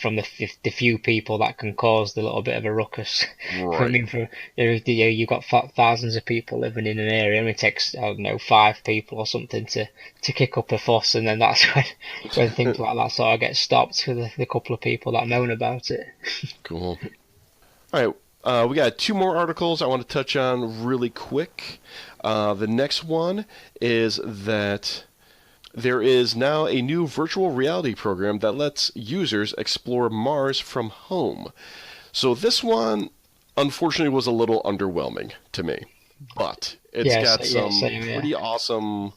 from the few people that can cause the little bit of a ruckus. Right. I mean, you've got thousands of people living in an area, and it takes, I don't know, 5 people or something to kick up a fuss, and then that's when things like that sort of get stopped for the couple of people that moan about it. Cool. All right, we got 2 more articles I want to touch on really quick. The next one is that there is now a new virtual reality program that lets users explore Mars from home. So this one, unfortunately, was a little underwhelming to me, but it's got some pretty awesome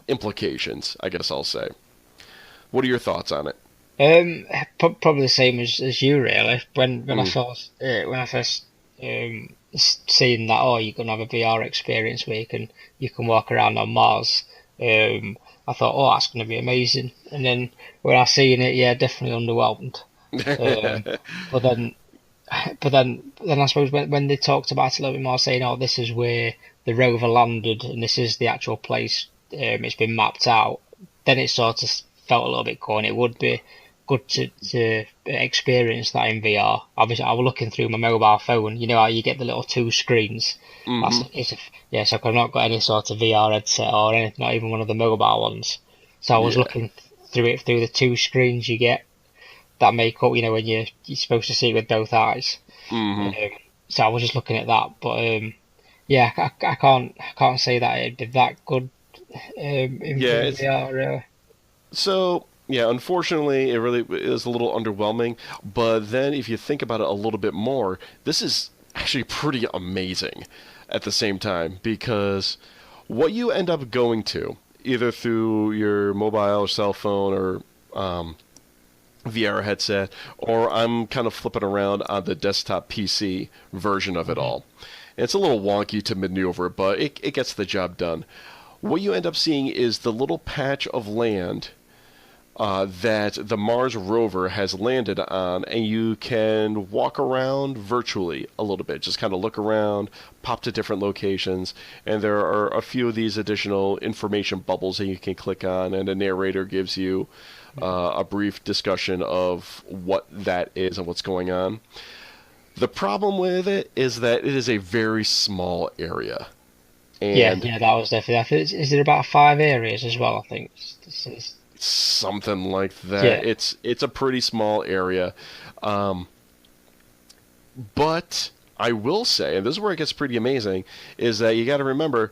implications, I guess I'll say. What are your thoughts on it? Probably the same as you, really. When I first seen that, you're gonna have a VR experience where you can walk around on Mars. I thought, that's going to be amazing. And then when I seen it, definitely underwhelmed. But then I suppose when they talked about it a little bit more, saying, this is where the rover landed and this is the actual place, it's been mapped out, then it sort of felt a little bit cool, and it would be good to experience that in VR. Obviously, I was looking through my mobile phone. You know how you get the little 2 screens? Mm-hmm. So I've not got any sort of VR headset or anything, not even one of the mobile ones. So I was looking through the 2 screens you get that make up, when you're supposed to see it with both eyes. Mm-hmm. So I was just looking at that, but I can't say that it'd be that good in VR. Really. So. Yeah, unfortunately, it really is a little underwhelming, but then if you think about it a little bit more, this is actually pretty amazing at the same time, because what you end up going to, either through your mobile or cell phone or VR headset, or I'm kind of flipping around on the desktop PC version of it all. And it's a little wonky to maneuver, but it gets the job done. What you end up seeing is the little patch of land that the Mars rover has landed on, and you can walk around virtually a little bit. Just kind of look around, pop to different locations, and there are a few of these additional information bubbles that you can click on, and a narrator gives you a brief discussion of what that is and what's going on. The problem with it is that it is a very small area. And that was definitely. Is there about 5 areas as well? I think. Something like that. Yeah. It's a pretty small area, but I will say, and this is where it gets pretty amazing, is that you got to remember,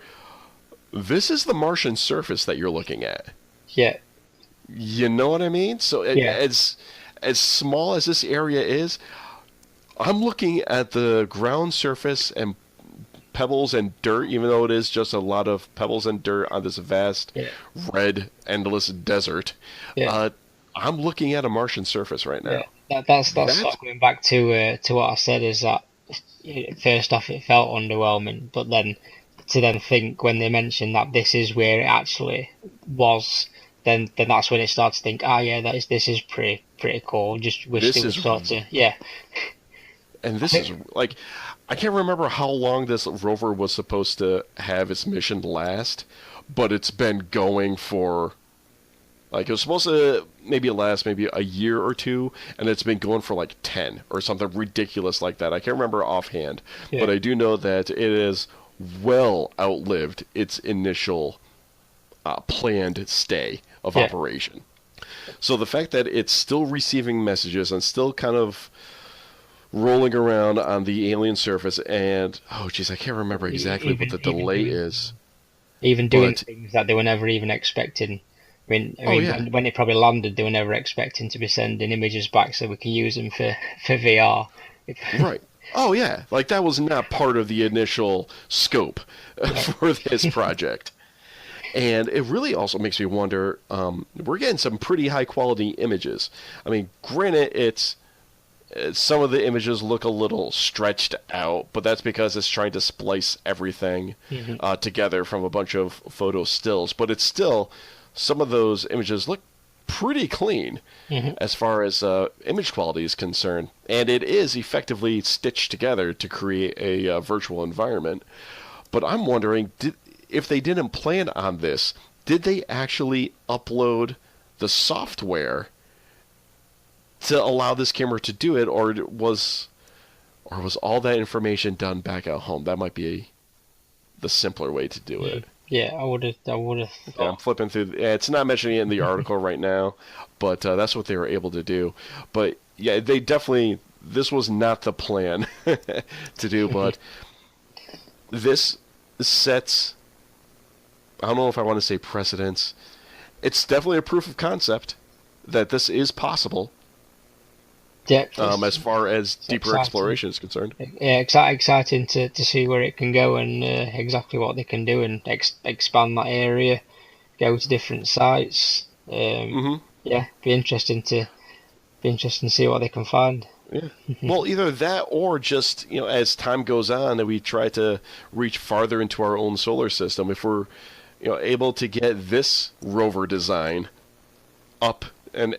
this is the Martian surface that you're looking at. Yeah. You know what I mean? So as small as this area is, I'm looking at the ground surface and pebbles and dirt, even though it is just a lot of pebbles and dirt on this vast, red, endless desert. I'm looking at a Martian surface right now. Yeah. That's sort of going back to what I said, is that first off it felt underwhelming, but then to think when they mentioned that this is where it actually was, then that's when it starts to think, this is pretty cool. Just wish it was sort of And this is like, I can't remember how long this rover was supposed to have its mission last, but it's been going for, like, it was supposed to maybe last maybe a year or 2, and it's been going for like 10 or something ridiculous like that. I can't remember offhand, but I do know that it has well outlived its initial planned stay of operation. So the fact that it's still receiving messages and still kind of rolling around on the alien surface, and I can't remember exactly what the delay is. Even doing things that they were never even expecting. When it probably landed, they were never expecting to be sending images back so we can use them for VR. Right. Oh yeah, like that was not part of the initial scope for this project. And it really also makes me wonder, we're getting some pretty high quality images. I mean, granted, some of the images look a little stretched out, but that's because it's trying to splice everything together from a bunch of photo stills. But it's still, some of those images look pretty clean as far as image quality is concerned. And it is effectively stitched together to create a virtual environment. But I'm wondering, if they didn't plan on this, did they actually upload the software to allow this camera to do it, or was all that information done back at home? That might be the simpler way to do it. Yeah, I would have Yeah, thought. I'm flipping through. It's not mentioning it in the article right now, but that's what they were able to do. But yeah, they definitely. This was not the plan to do, but this sets. I don't know if I want to say precedence. It's definitely a proof of concept that this is possible. Yeah, as far as deeper exciting. Exploration is concerned. Yeah, exciting to see where it can go and exactly what they can do and expand that area, go to different sites. Yeah, be interesting to see what they can find. Yeah. Well, either that or just, as time goes on, that we try to reach farther into our own solar system. If we're, able to get this rover design up and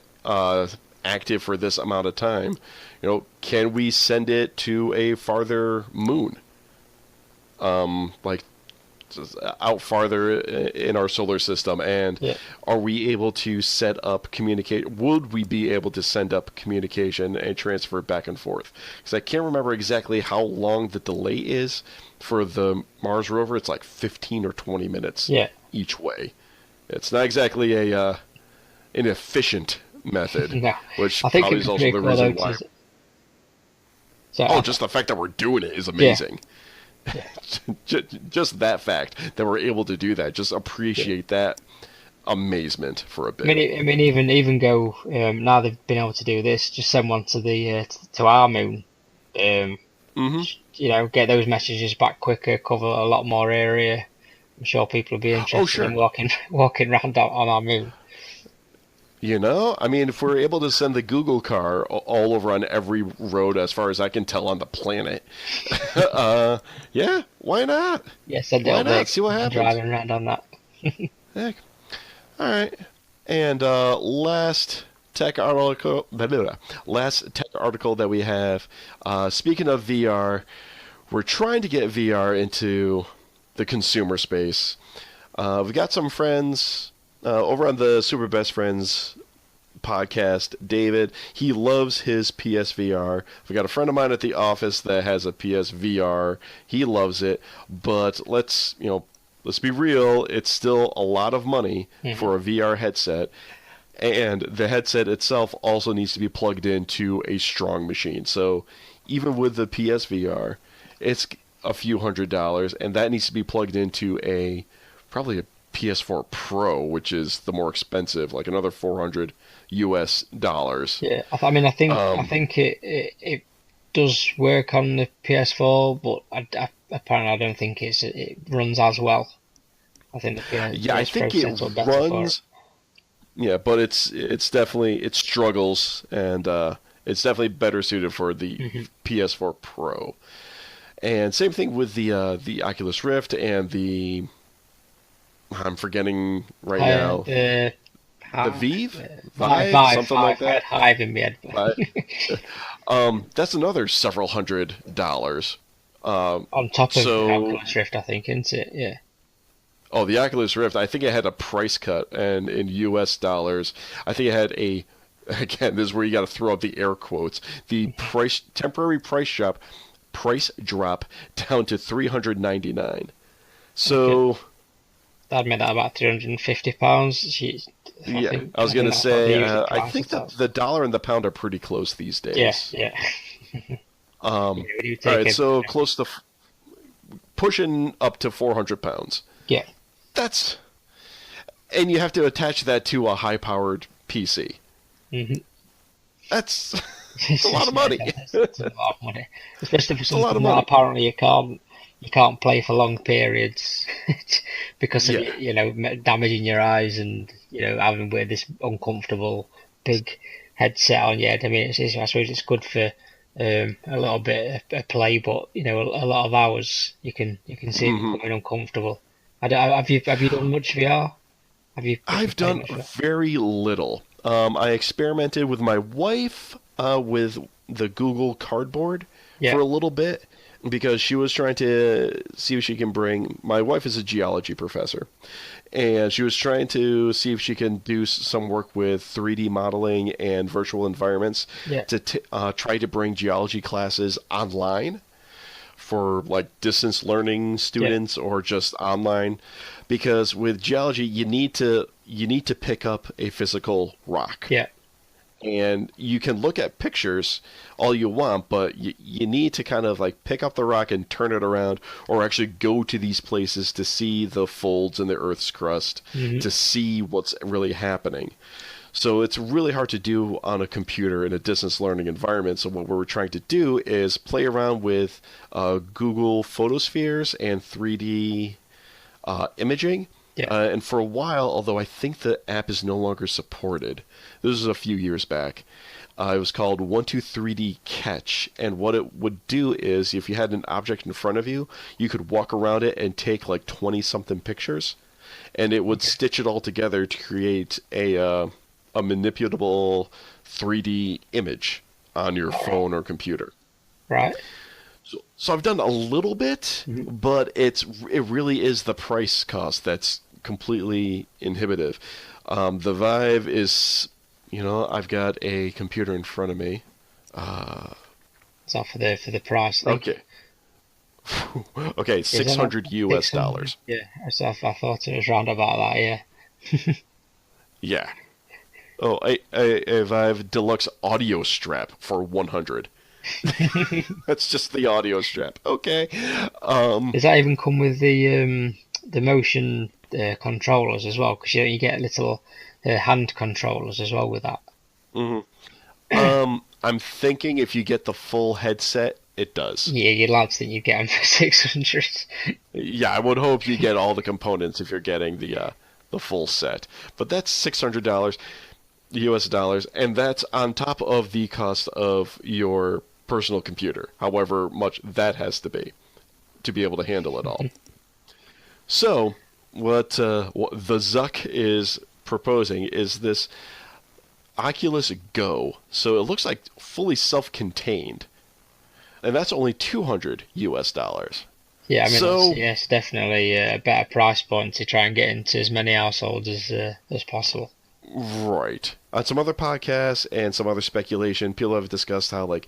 active for this amount of time, can we send it to a farther moon? Like out farther in our solar system, and are we able to set up would we be able to send up communication and transfer back and forth? Because I can't remember exactly how long the delay is for the Mars rover. It's like 15 or 20 minutes each way. It's not exactly an efficient method, No. which I think probably is also the reason why. Just the fact that we're doing it is amazing. Yeah. Just that fact that we're able to do that, just appreciate that amazement for a bit. I mean, even go now they've been able to do this. Just send one to the to our moon. Get those messages back quicker, cover a lot more area. I'm sure people will be interested in walking around on our moon. I mean, if we're able to send the Google car all over on every road, as far as I can tell, on the planet, yeah, why not? Yeah, send why it not? See what happens. Driving around on that. Heck. All right. And last tech article that we have. Speaking of VR, we're trying to get VR into the consumer space. We've got some friends. Over on the Super Best Friends podcast, David, he loves his PSVR. I've got a friend of mine at the office that has a PSVR. He loves it, but let's be real. It's still a lot of money for a VR headset, and the headset itself also needs to be plugged into a strong machine. So even with the PSVR, it's a few $100s, and that needs to be plugged into probably a PS4 Pro, which is the more expensive, like another $400 US. Yeah, I think it does work on the PS4, but apparently I don't think it runs as well. I think the PS4 I think it runs. Yeah, but it's definitely, it struggles, and it's definitely better suited for the PS4 Pro. And same thing with the Oculus Rift and the. I'm forgetting right now. The Vive? Something like that. Hive in my head. That's another several $100s. On top of the Oculus Rift, I think, isn't it? Yeah. Oh, the Oculus Rift, I think it had a price cut, and in US dollars, I think it had again, this is where you got to throw out the air quotes, the temporary price drop down to $399. So. That'd make that about £350. I was going to say, I think that the dollar and the pound are pretty close these days. Yeah. All right, so close to pushing up to £400. Yeah. And you have to attach that to a high-powered PC. That's a lot of money. It's a lot of money, especially for something that apparently you can't play for long periods because of damaging your eyes and having wear this uncomfortable big headset on your head. I mean, I suppose it's good for a little bit of play, but a lot of hours you can see it becoming uncomfortable. Have you done much VR? I've done very little. I experimented with my wife with the Google Cardboard for a little bit. because she was trying to see if she can bring. My wife is a geology professor, and she was trying to see if she can do some work with 3D modeling and virtual environments to try to bring geology classes online for like distance learning students or just online, because with geology you need to pick up a physical rock. Yeah. And you can look at pictures all you want, but you need to kind of like pick up the rock and turn it around, or actually go to these places to see the folds in the Earth's crust, to see what's really happening. So it's really hard to do on a computer in a distance learning environment. So what we're trying to do is play around with Google Photospheres and 3D imaging. Yeah. And for a while, although I think the app is no longer supported, this was a few years back, it was called 123D Catch. And what it would do is, if you had an object in front of you, you could walk around it and take like 20-something pictures, and it would stitch it all together to create a manipulable 3D image on your phone or computer. Right. So I've done a little bit, but it really is the price cost that's completely inhibitive. The Vive is, I've got a computer in front of me. So for the price. Okay. Okay, $600 US. Yeah, so I thought it was round about that. Yeah. Yeah. Oh, a Vive Deluxe audio strap for $100. That's just the audio strap. Okay. Does that even come with the motion controllers as well? Because you get little hand controllers as well with that. I'm thinking if you get the full headset, it does. Yeah, you'd like to think you get them for 600. Yeah, I would hope you get all the components if you're getting the full set. But that's $600 US, and that's on top of the cost of your personal computer, however much that has to be able to handle it all. So what the Zuck is proposing is this Oculus Go. So it looks like fully self-contained, and that's only $200 US. Yeah, I mean, it's definitely a better price point to try and get into as many households as possible. Right. On some other podcasts and some other speculation, people have discussed how like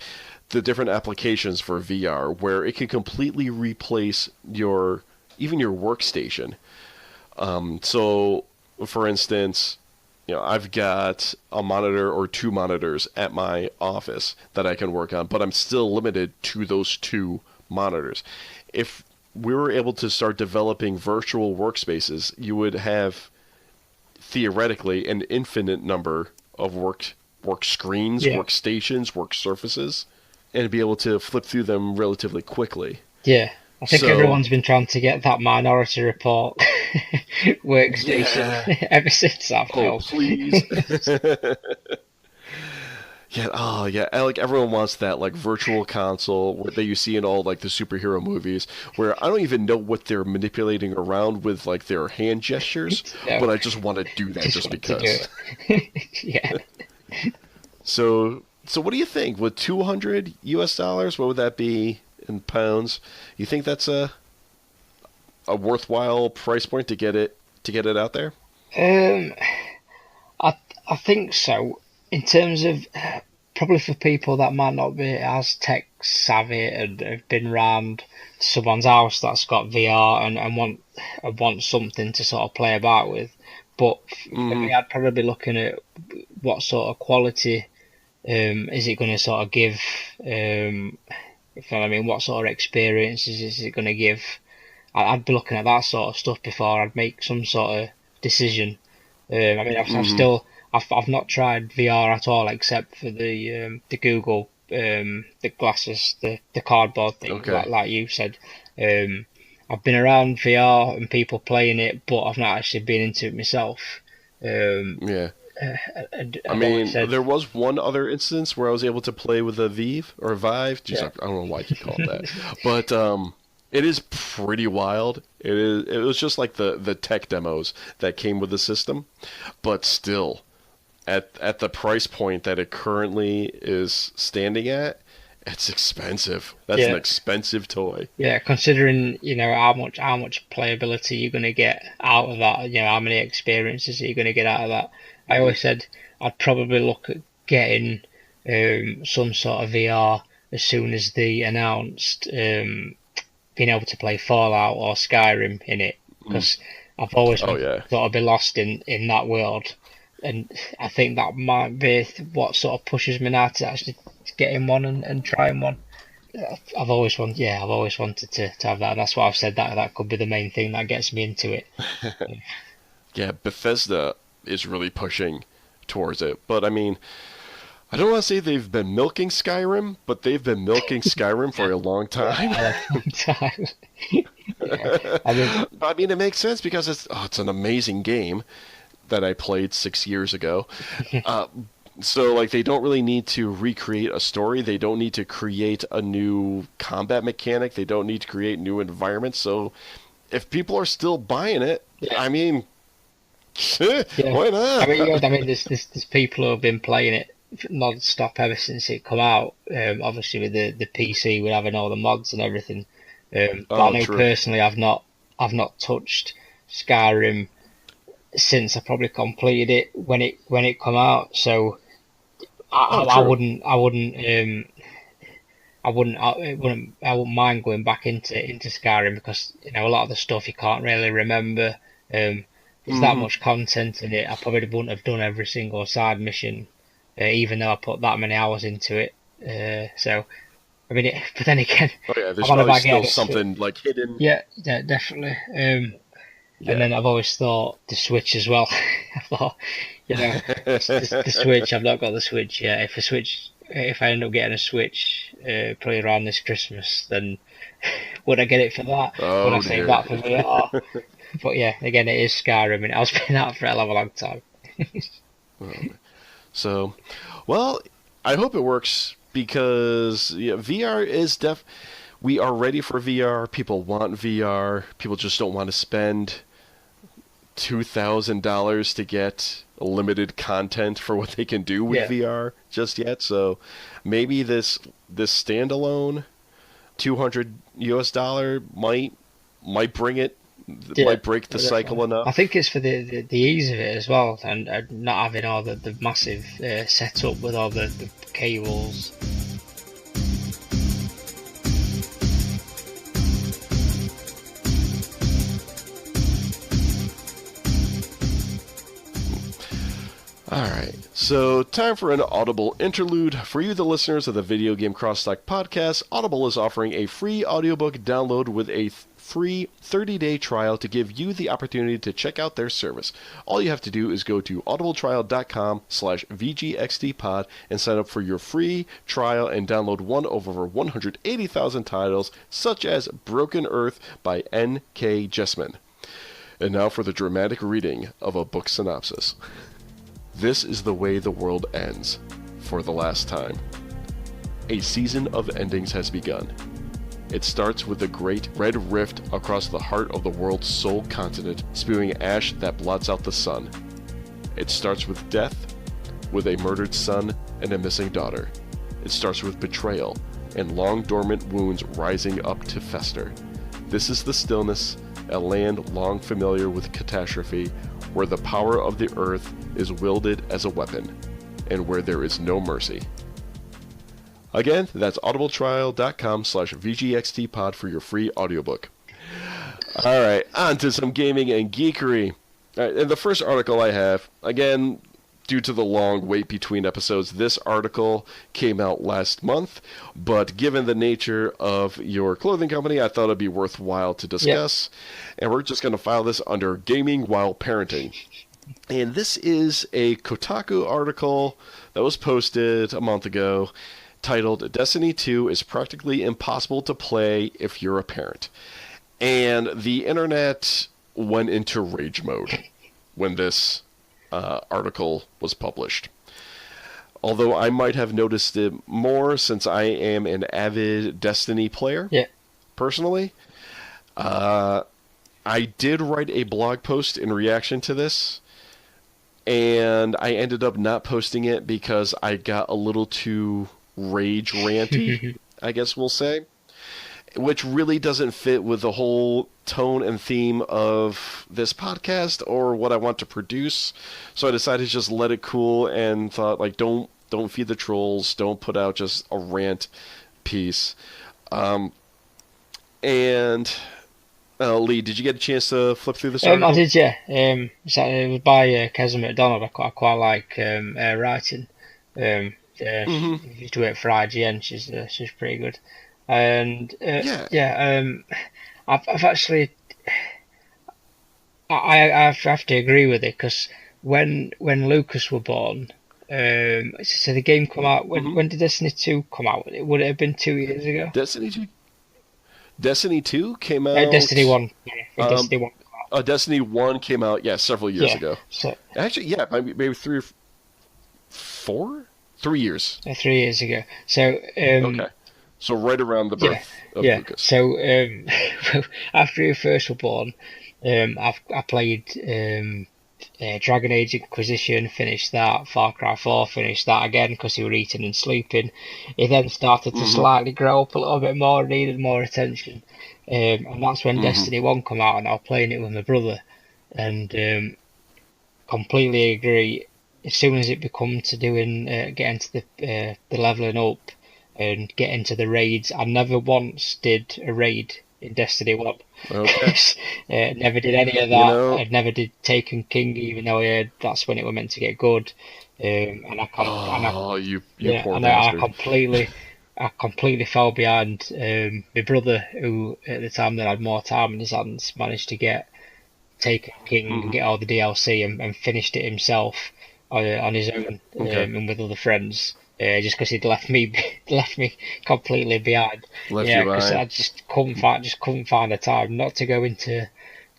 the different applications for VR, where it can completely replace even your workstation. So, for instance, I've got a monitor or two monitors at my office that I can work on, but I'm still limited to those two monitors. If we were able to start developing virtual workspaces, you would have theoretically an infinite number of work screens, workstations, work surfaces, and be able to flip through them relatively quickly. Yeah, I think everyone's been trying to get that Minority Report workstation ever since that film. Oh, please. Yeah, like everyone wants that like virtual console that you see in all like the superhero movies, where I don't even know what they're manipulating around with like their hand gestures, but I just want to do that just because. Yeah. So what do you think? With $200 US, what would that be in pounds? You think that's a worthwhile price point to get it out there? I think so. In terms of probably for people that might not be as tech savvy and have been around someone's house that's got VR and want something to sort of play about with. But for me, I'd probably be looking at what sort of quality is it going to sort of give. If you know what I mean, what sort of experiences is it going to give? I'd be looking at that sort of stuff before I'd make some sort of decision. I mean, I've not tried VR at all except for the Google the glasses, the cardboard thing, like you said. I've been around VR and people playing it, but I've not actually been into it myself. I mean, there was one other instance where I was able to play with a Vive. Jeez, I don't know why you call it that, but it is pretty wild. It was just like the tech demos that came with the system, but still, at the price point that it currently is standing at, It's expensive. That's an expensive toy. Yeah, considering how much playability you're going to get out of that, how many experiences you're going to get out of that. I always said I'd probably look at getting some sort of VR as soon as they announced being able to play Fallout or Skyrim in it, because I've always thought I'd be lost in that world, and I think that might be what sort of pushes me now to actually get in one and trying one. I've always wanted to have that. That's why I've said that could be the main thing that gets me into it. Yeah, Bethesda is really pushing towards it, but I mean, I don't want to say they've been milking Skyrim, but they've been milking Skyrim for a long time. I mean, it makes sense because it's an amazing game that I played 6 years ago. So, like, they don't really need to recreate a story. They don't need to create a new combat mechanic. They don't need to create new environments. So, if people are still buying it, I mean, why not? I mean, there's people who have been playing it non-stop ever since it come out. Obviously, with the PC, with having all the mods and everything. But I know personally, I've not touched Skyrim since I probably completed it when it come out. So I wouldn't mind going back into Skyrim, because a lot of the stuff you can't really remember. There's that much content in it. I probably wouldn't have done every single side mission, even though I put that many hours into it. So I mean, but then again, there's probably still something like hidden. Yeah, definitely. And then I've always thought the Switch as well. I thought, the Switch. I've not got the Switch yet. If I end up getting a Switch, probably around this Christmas, then would I get it for that? Would I save that for VR? But yeah, again, it is Skyrim, and it has been out for a long time. So, well, I hope it works, because VR is we are ready for VR. People want VR. People just don't want to spend $2,000 to get limited content for what they can do with VR just yet. So maybe this standalone $200 might bring it. Might break the cycle enough. I think it's for the ease of it as well, and not having all the massive setup with all the cables. Alright, so time for an Audible interlude. For you, the listeners of the Videogame Crosstalk podcast, Audible is offering a free audiobook download with a free 30-day trial to give you the opportunity to check out their service. All you have to do is go to audibletrial.com/VGXDpod and sign up for your free trial and download one of over 180,000 titles, such as Broken Earth by N.K. Jessman. And now for the dramatic reading of a book synopsis. This is the way the world ends, for the last time. A season of endings has begun. It starts with the great red rift across the heart of the world's sole continent, spewing ash that blots out the sun. It starts with death, with a murdered son and a missing daughter. It starts with betrayal, and long dormant wounds rising up to fester. This is the stillness, a land long familiar with catastrophe, where the power of the earth is wielded as a weapon, and where there is no mercy. Again, that's audibletrial.com/VGXTpod for your free audiobook. Alright, on to some gaming and geekery. And the first article I have, again, due to the long wait between episodes, this article came out last month, but given the nature of your clothing company, I thought it'd be worthwhile to discuss. And we're just going to file this under Gaming While Parenting. And this is a Kotaku article that was posted a month ago, titled Destiny 2 is practically impossible to play if you're a parent. And the internet went into rage mode when this article was published. Although I might have noticed it more since I am an avid Destiny player, personally. I did write a blog post in reaction to this, and I ended up not posting it because I got a little too rage ranty, I guess we'll say, which really doesn't fit with the whole tone and theme of this podcast or what I want to produce. So I decided to just let it cool and thought, like, don't feed the trolls, don't put out just a rant piece. Leigh, did you get a chance to flip through this article? I did, yeah. It was by Kesem McDonald. I quite like writing. She used to work for IGN. She's pretty good. And I've actually I have to agree with it, because when Lucas were born, so the game come out. When did Destiny 2 come out? Would it have been 2 years ago? Destiny 2 came out. Destiny 1. Yeah, Destiny 1 came out. Destiny 1 came out, several years ago. So, actually, maybe 3 or 4? 3 years. 3 years ago. So okay. So right around the birth of Lucas. So after you first were born, I played Dragon Age Inquisition, finished that. Far Cry 4, finished that again because you were eating and sleeping. He then started to slightly grow up a little bit more, needed more attention. And that's when Destiny 1 come out, and I was playing it with my brother. And completely agree. As soon as it become to doing, getting to the leveling up and get into the raids, I never once did a raid in Destiny 1. Okay. Never did any of that. I never did Taken King, even though I heard that's when it was meant to get good. You poor and bastard. I completely fell behind. My brother, who at the time that had more time in his hands, managed to get Taken King and get all the DLC and finished it himself on his own and with other friends. Just because he'd left me completely behind. Because I just couldn't find the time not to go into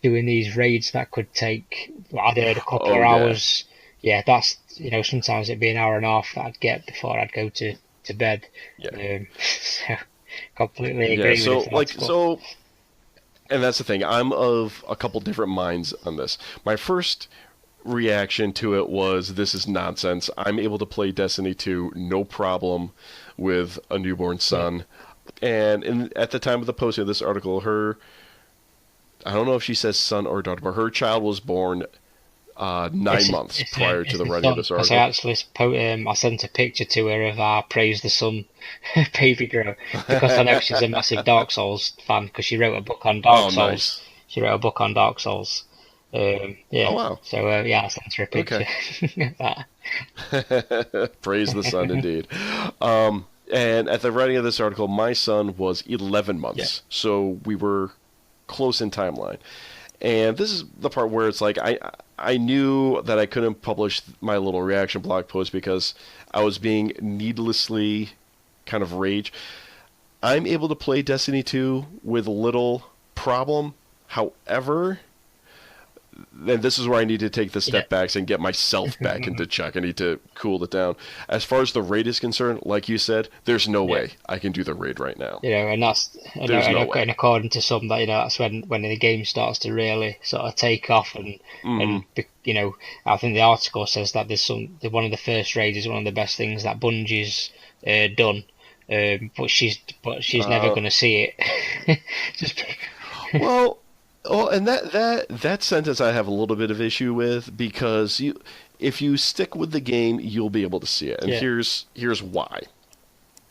doing these raids that could take. I'd heard a couple of hours. Yeah, that's sometimes it'd be an hour and a half that I'd get before I'd go to bed. Yeah. So completely agree with it. And that's the thing. I'm of a couple different minds on this. My first reaction to it was, this is nonsense. I'm able to play Destiny 2 no problem with a newborn son. And at the time of the posting of this article, I don't know if she says son or daughter, but her child was born 9 months prior to the writing of this article. I sent a picture to her of our Praise the Sun baby girl, because I know she's a massive Dark Souls fan, because she wrote a book on Dark Souls. Nice. She wrote a book on Dark Souls. Oh, wow. So, I sent her a picture of that. Praise the sun, indeed. And at the writing of this article, my son was 11 months, so we were close in timeline. And this is the part where it's like, I knew that I couldn't publish my little reaction blog post because I was being needlessly kind of rage. I'm able to play Destiny 2 with little problem. However, and this is where I need to take the step backs and get myself back into check. I need to cool it down. As far as the raid is concerned, like you said, there's no way I can do the raid right now. And that's and according to some, that that's when the game starts to really sort of take off, and I think the article says that one of the first raids is one of the best things that Bungie's done. But she's never going to see it. Well, and that sentence I have a little bit of issue with, because if you stick with the game, you'll be able to see it. And here's why.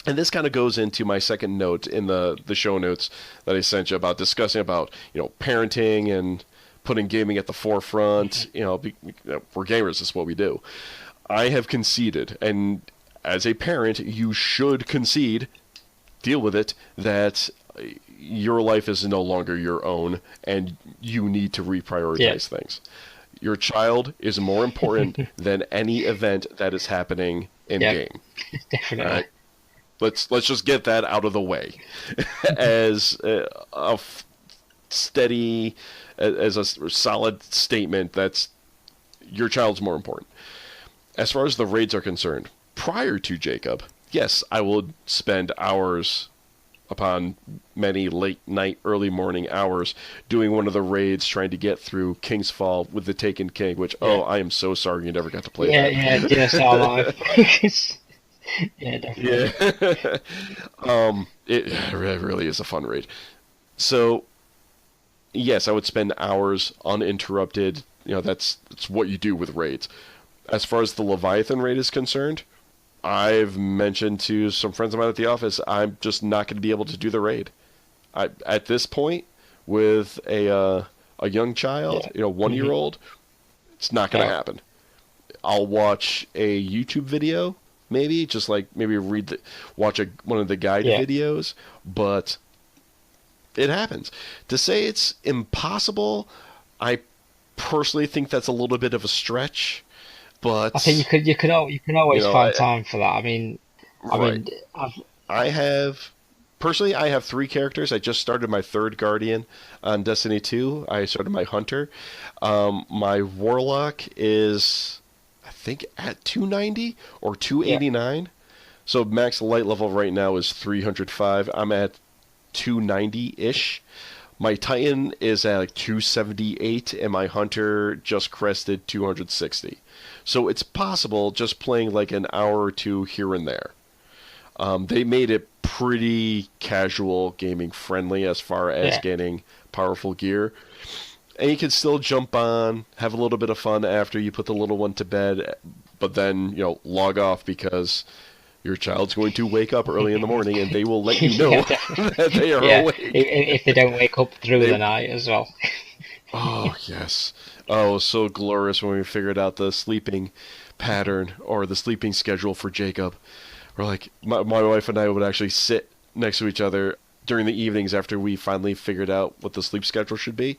And this kind of goes into my second note in the show notes that I sent you about discussing about parenting and putting gaming at the forefront. We're gamers, this is what we do. I have conceded, and as a parent, you should concede, deal with it, that your life is no longer your own, and you need to reprioritize things. Your child is more important than any event that is happening in game. Definitely. Right? Let's just get that out of the way, as a steady, as a solid statement. That's your child's more important. As far as the raids are concerned, prior to Jacob, yes, I would spend hours upon many late night, early morning hours doing one of the raids, trying to get through King's Fall with the Taken King, which, I am so sorry you never got to play that. Yes, Yeah, definitely. Yeah. It really is a fun raid. So, yes, I would spend hours uninterrupted. That's what you do with raids. As far as the Leviathan raid is concerned, I've mentioned to some friends of mine at the office, I'm just not going to be able to do the raid. At this point, with a young child, Yeah. 1-year-old, it's not going to happen. I'll watch a YouTube video, maybe just like maybe watch one of the guide videos, but it happens. To say it's impossible, I personally think that's a little bit of a stretch. But I think you can always find time for that. Right. I have personally, I have 3 characters. I just started my 3rd Guardian on Destiny 2. I started my Hunter. My Warlock is, I think, at 290 or 289. So max light level right now is 305. I'm at 290-ish. My Titan is at like 278, and my Hunter just crested 260. So it's possible just playing like an hour or two here and there. They made it pretty casual gaming friendly as far as getting powerful gear. And you can still jump on, have a little bit of fun after you put the little one to bed, but then, log off because your child's going to wake up early in the morning and they will let you know that they are awake. If they don't wake up through the night as well. Oh, yes. Oh, it was so glorious when we figured out the sleeping pattern or the sleeping schedule for Jacob. We're like, my wife and I would actually sit next to each other during the evenings after we finally figured out what the sleep schedule should be.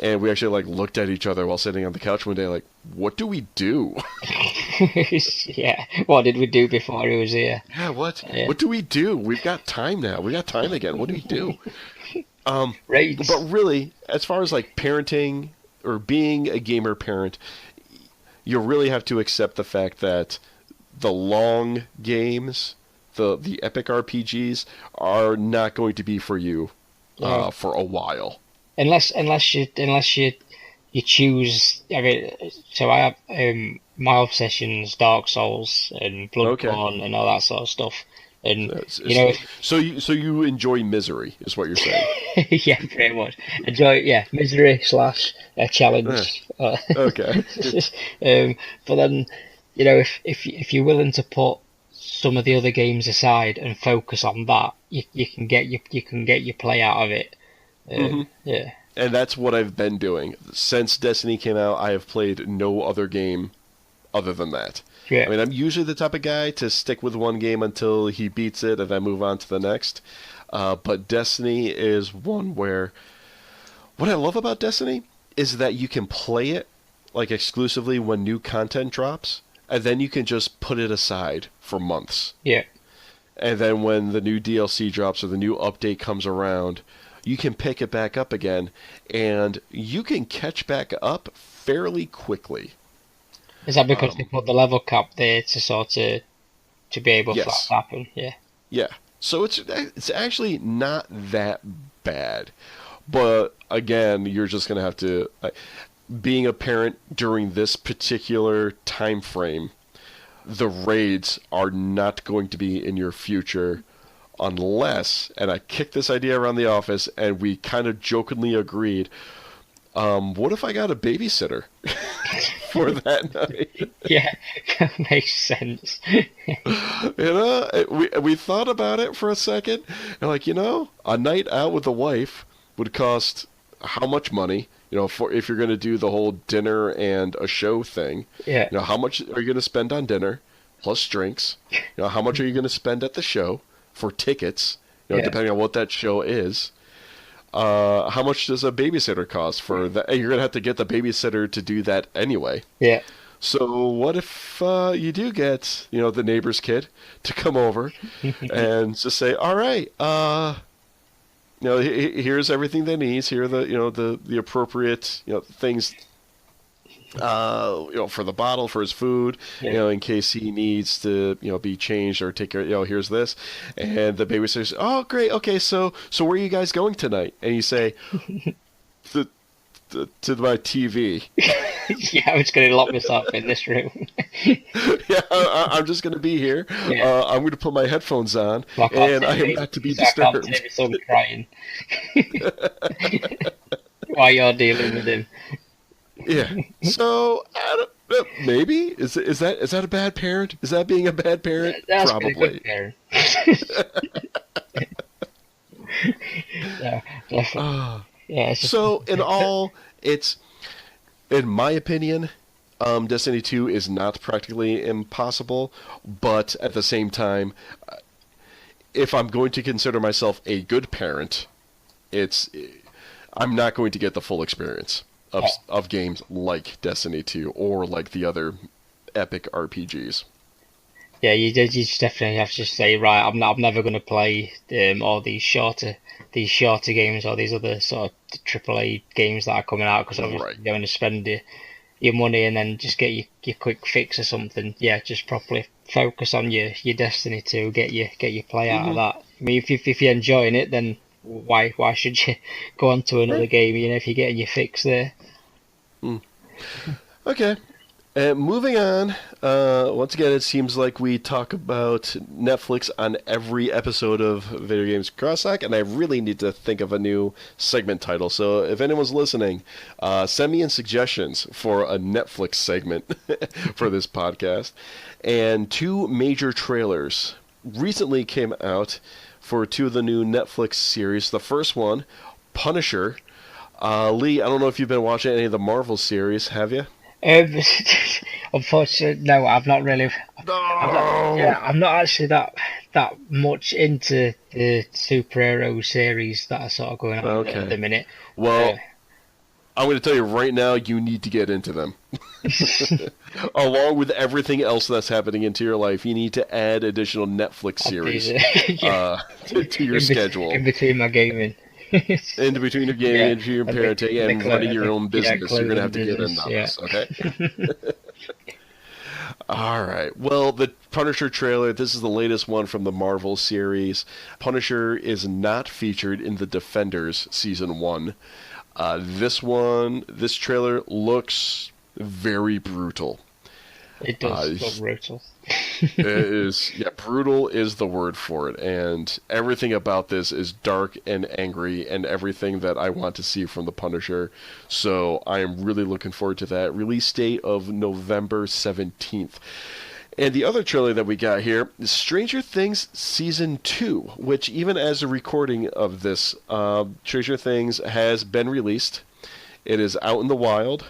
And we actually looked at each other while sitting on the couch one day like, what do we do? Yeah, what did we do before he was here? Yeah, what? Yeah. What do we do? We've got time now. We got time again. What do we do? Raids. But really, as far as parenting or being a gamer parent, you really have to accept the fact that the long games, the epic RPGs, are not going to be for you for a while. Unless you choose. So I have my obsessions, Dark Souls and Bloodborne and all that sort of stuff. And so you enjoy misery, is what you're saying? Yeah, pretty much. Enjoy misery / a challenge. Okay. But then, if you're willing to put some of the other games aside and focus on that, you can get your play out of it. Yeah. And that's what I've been doing. Since Destiny came out, I have played no other game other than that. Yeah. I'm usually the type of guy to stick with one game until he beats it and then move on to the next. But Destiny is one where... What I love about Destiny is that you can play it exclusively when new content drops, and then you can just put it aside for months. Yeah. And then when the new DLC drops or the new update comes around, you can pick it back up again, and you can catch back up fairly quickly. Is that because they put the level cap there to be able for that to happen? Yeah. Yeah. So it's actually not that bad, but again, you're just gonna have to. Being a parent during this particular time frame, the raids are not going to be in your future. Unless, and I kicked this idea around the office, and we kind of jokingly agreed, what if I got a babysitter for that night? Yeah, that makes sense. We thought about it for a second, and a night out with a wife would cost how much money? For if you're going to do the whole dinner and a show thing. Yeah. How much are you going to spend on dinner, plus drinks? How much are you going to spend at the show? For tickets, depending on what that show is. How much does a babysitter cost for that? You're going to have to get the babysitter to do that anyway. Yeah. So what if you do get, the neighbor's kid to come over and just say, all right, here's everything they need. Here are the appropriate, things for the bottle, for his food, in case he needs to, be changed or take care, here's this. And the baby says, oh, great. Okay. So where are you guys going tonight? And you say, to my TV. Yeah, I'm just going to lock myself in this room. Yeah, I'm just going to be here. Yeah. I'm going to put my headphones on, So I can't and I am take not to be so I can't disturbed. take my son crying while you're dealing with him. Yeah. So maybe is that a bad parent? Is that being a bad parent? That's Probably. been a good parent. Yeah, definitely. Yeah, it's just, So it's in my opinion, Destiny 2 is not practically impossible, but at the same time, if I'm going to consider myself a good parent, I'm not going to get the full experience of games like Destiny 2 or like the other epic RPGs. yeah, you just definitely have to say, right, I'm never going to play all these shorter games or these other sort of AAA games that are coming out, because obviously Right. you're going to spend your money and then just get your quick fix or something. Yeah, just properly focus on your Destiny 2, get your play out of that. I mean, if you're enjoying it, then why should you go on to another game? You know, if you're getting your fix there. Okay. Moving on, once again, it seems like we talk about Netflix on every episode of Videogame Crosstalk, and I really need to think of a new segment title. So if anyone's listening, send me in suggestions for a Netflix segment for this podcast. And two major trailers recently came out for two of the new Netflix series. The first one, Punisher. Leigh, I don't know if you've been watching any of the Marvel series, have you? Unfortunately, no, I've not really. No. I'm not actually that much into the superhero series that are sort of going on at the minute. Well, I'm going to tell you right now, you need to get into them. Along with everything else that's happening into your life, you need to add additional Netflix series to your schedule. In between my gaming. In between your gaming, into your parenting, and running your own business. You're going to have to get into this, okay? All right. Well, the Punisher trailer, this is the latest one from the Marvel series. Punisher is not featured in the Defenders Season 1. This trailer looks very brutal. It does look brutal. It is, brutal is the word for it, and everything about this is dark and angry, and everything that I want to see from the Punisher. So I am really looking forward to that. Release date of November 17th. And the other trailer that we got here is Stranger Things Season 2, which even as a recording of this, Stranger Things has been released. It is out in the wild.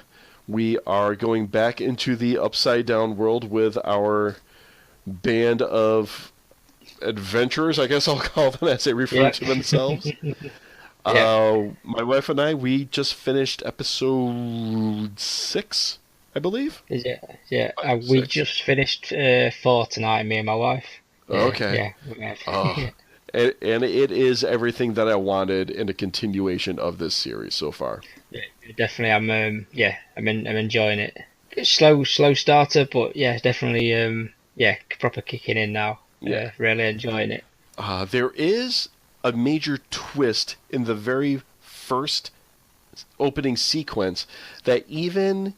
We are going back into the Upside Down world with our band of adventurers, I guess I'll call them, as they refer to themselves. My wife and I, we just finished episode 6, I believe. We just finished 4 tonight, me and my wife. Okay. And it is everything that I wanted in a continuation of this series so far. Yeah, definitely. I'm enjoying it. It's slow starter, but definitely proper kicking in now. Yeah, really enjoying it. There is a major twist in the very first opening sequence that even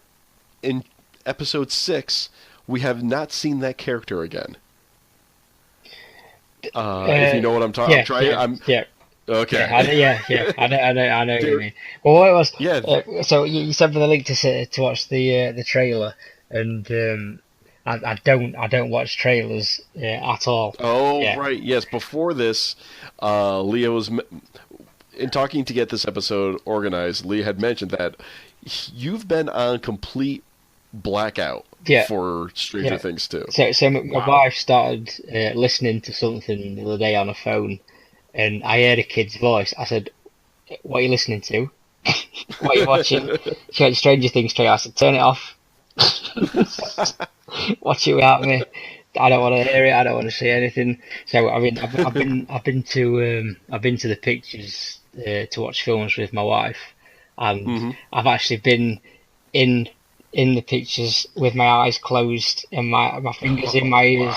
in episode 6 we have not seen that character again. If you know what I'm talking about. Okay. I know what you mean. Well, what it was? Yeah. So you sent me the link to watch the trailer, and I don't watch trailers at all. Oh, right. Yes. Before this, Leah was in talking to get this episode organized. Leah had mentioned that you've been on complete blackout for Stranger Things 2. So my wife started listening to something the other day on her phone, and I heard a kid's voice. I said, "What are you listening to? What are you watching?" She went, "Stranger Things trailer." I said, "Turn it off. Watch it without me. I don't want to hear it. I don't want to see anything." So I mean, I've been to the pictures to watch films with my wife, and I've actually been in the pictures with my eyes closed and my fingers in my ears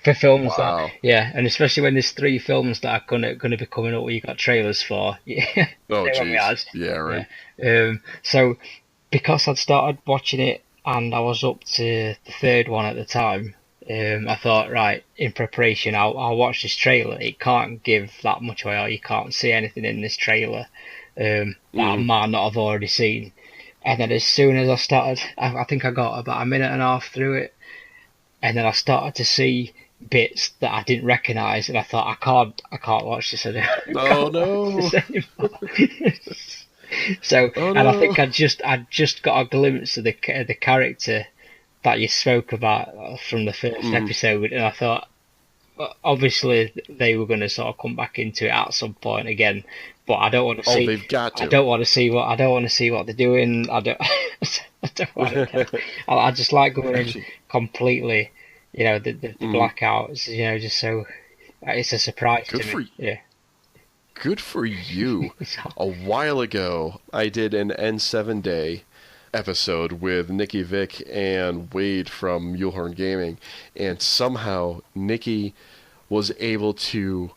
for films and especially when there's 3 films that are gonna be coming up where you got trailers for. Oh jeez. Yeah, right. So because I'd started watching it and I was up to the third one at the time, I thought, right, in preparation, I'll watch this trailer. It can't give that much away, or you can't see anything in this trailer that I might not have already seen. And then as soon as I started, I think I got about a minute and a half through it, and then I started to see bits that I didn't recognise, and I thought, I can't watch this anymore. Oh no! So, oh, and no. I think I just got a glimpse of the character that you spoke about from the first episode, and I thought, obviously they were going to sort of come back into it at some point again, but I don't want to see. They've got to. I don't want to see what they're doing. I don't. I don't want to. I just like going in completely. You know, the blackouts. You know, just so it's a surprise to me. Yeah. Good for you. A while ago, I did an N7 Day episode with Nikki Vick and Wade from Mulehorn Gaming, and somehow Nikki was able to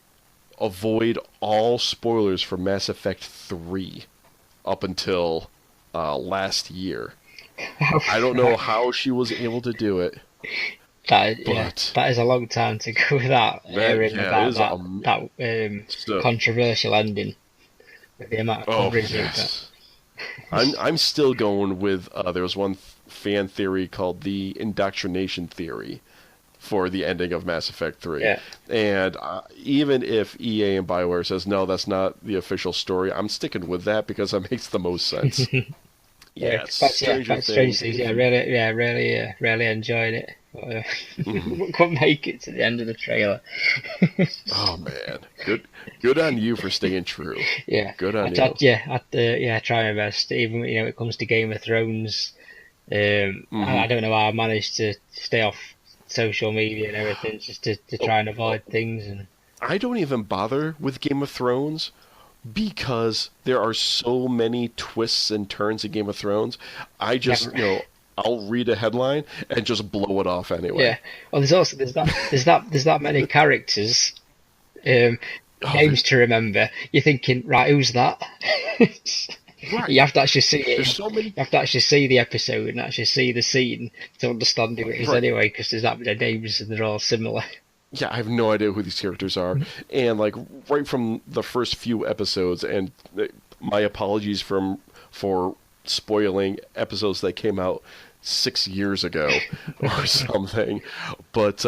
avoid all spoilers for Mass Effect 3 up until last year. I don't know how she was able to do it. That is a long time to go without hearing about that controversial ending with the amount of coverage you've got. I'm still going with there was one fan theory called the indoctrination theory for the ending of Mass Effect 3. Yeah. And even if EA and BioWare says no, that's not the official story, I'm sticking with that because that makes the most sense. Really enjoying it. Couldn't make it to the end of the trailer. Oh man, good on you for staying true. Yeah, good on you. I try my best. Even when it comes to Game of Thrones, I don't know how I managed to stay off social media and everything, just to try and avoid things. And I don't even bother with Game of Thrones because there are so many twists and turns in Game of Thrones. I just I'll read a headline and just blow it off anyway. Yeah. Well, there's that many characters, names to remember. You're thinking, right, who's that? Right. You have to actually see it. There's so many. You have to actually see the episode and actually see the scene to understand who it is anyway, because there's that many names and they're all similar. Yeah, I have no idea who these characters are, and like right from the first few episodes, and my apologies for spoiling episodes that came out 6 years ago or something, but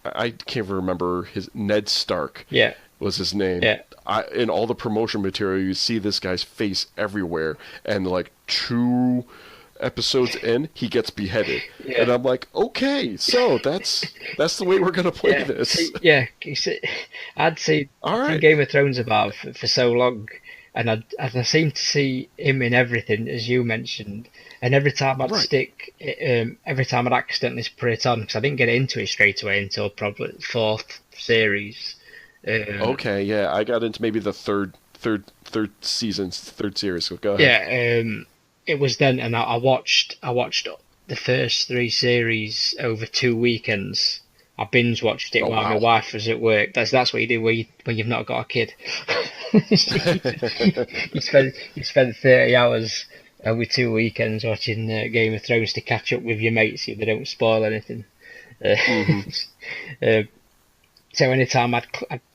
I can't remember Ned Stark. Yeah. Was his name. Yeah. In all the promotion material, you see this guy's face everywhere, and like 2 episodes in, he gets beheaded. Yeah. And I'm like, okay, so that's the way we're gonna play this. I'd seen Game of Thrones about for so long, and I seem to see him in everything, as you mentioned. And every time I'd every time I'd accidentally spray it on, because I didn't get into it straight away until probably the 4th series. Okay, yeah, I got into maybe the third series. So go ahead. Yeah, it was then, and I watched the first 3 series over 2 weekends. I binge watched it while my wife was at work. That's what you do when you've not got a kid. you spend 30 hours over 2 weekends watching Game of Thrones to catch up with your mates if they don't spoil anything. So anytime I'd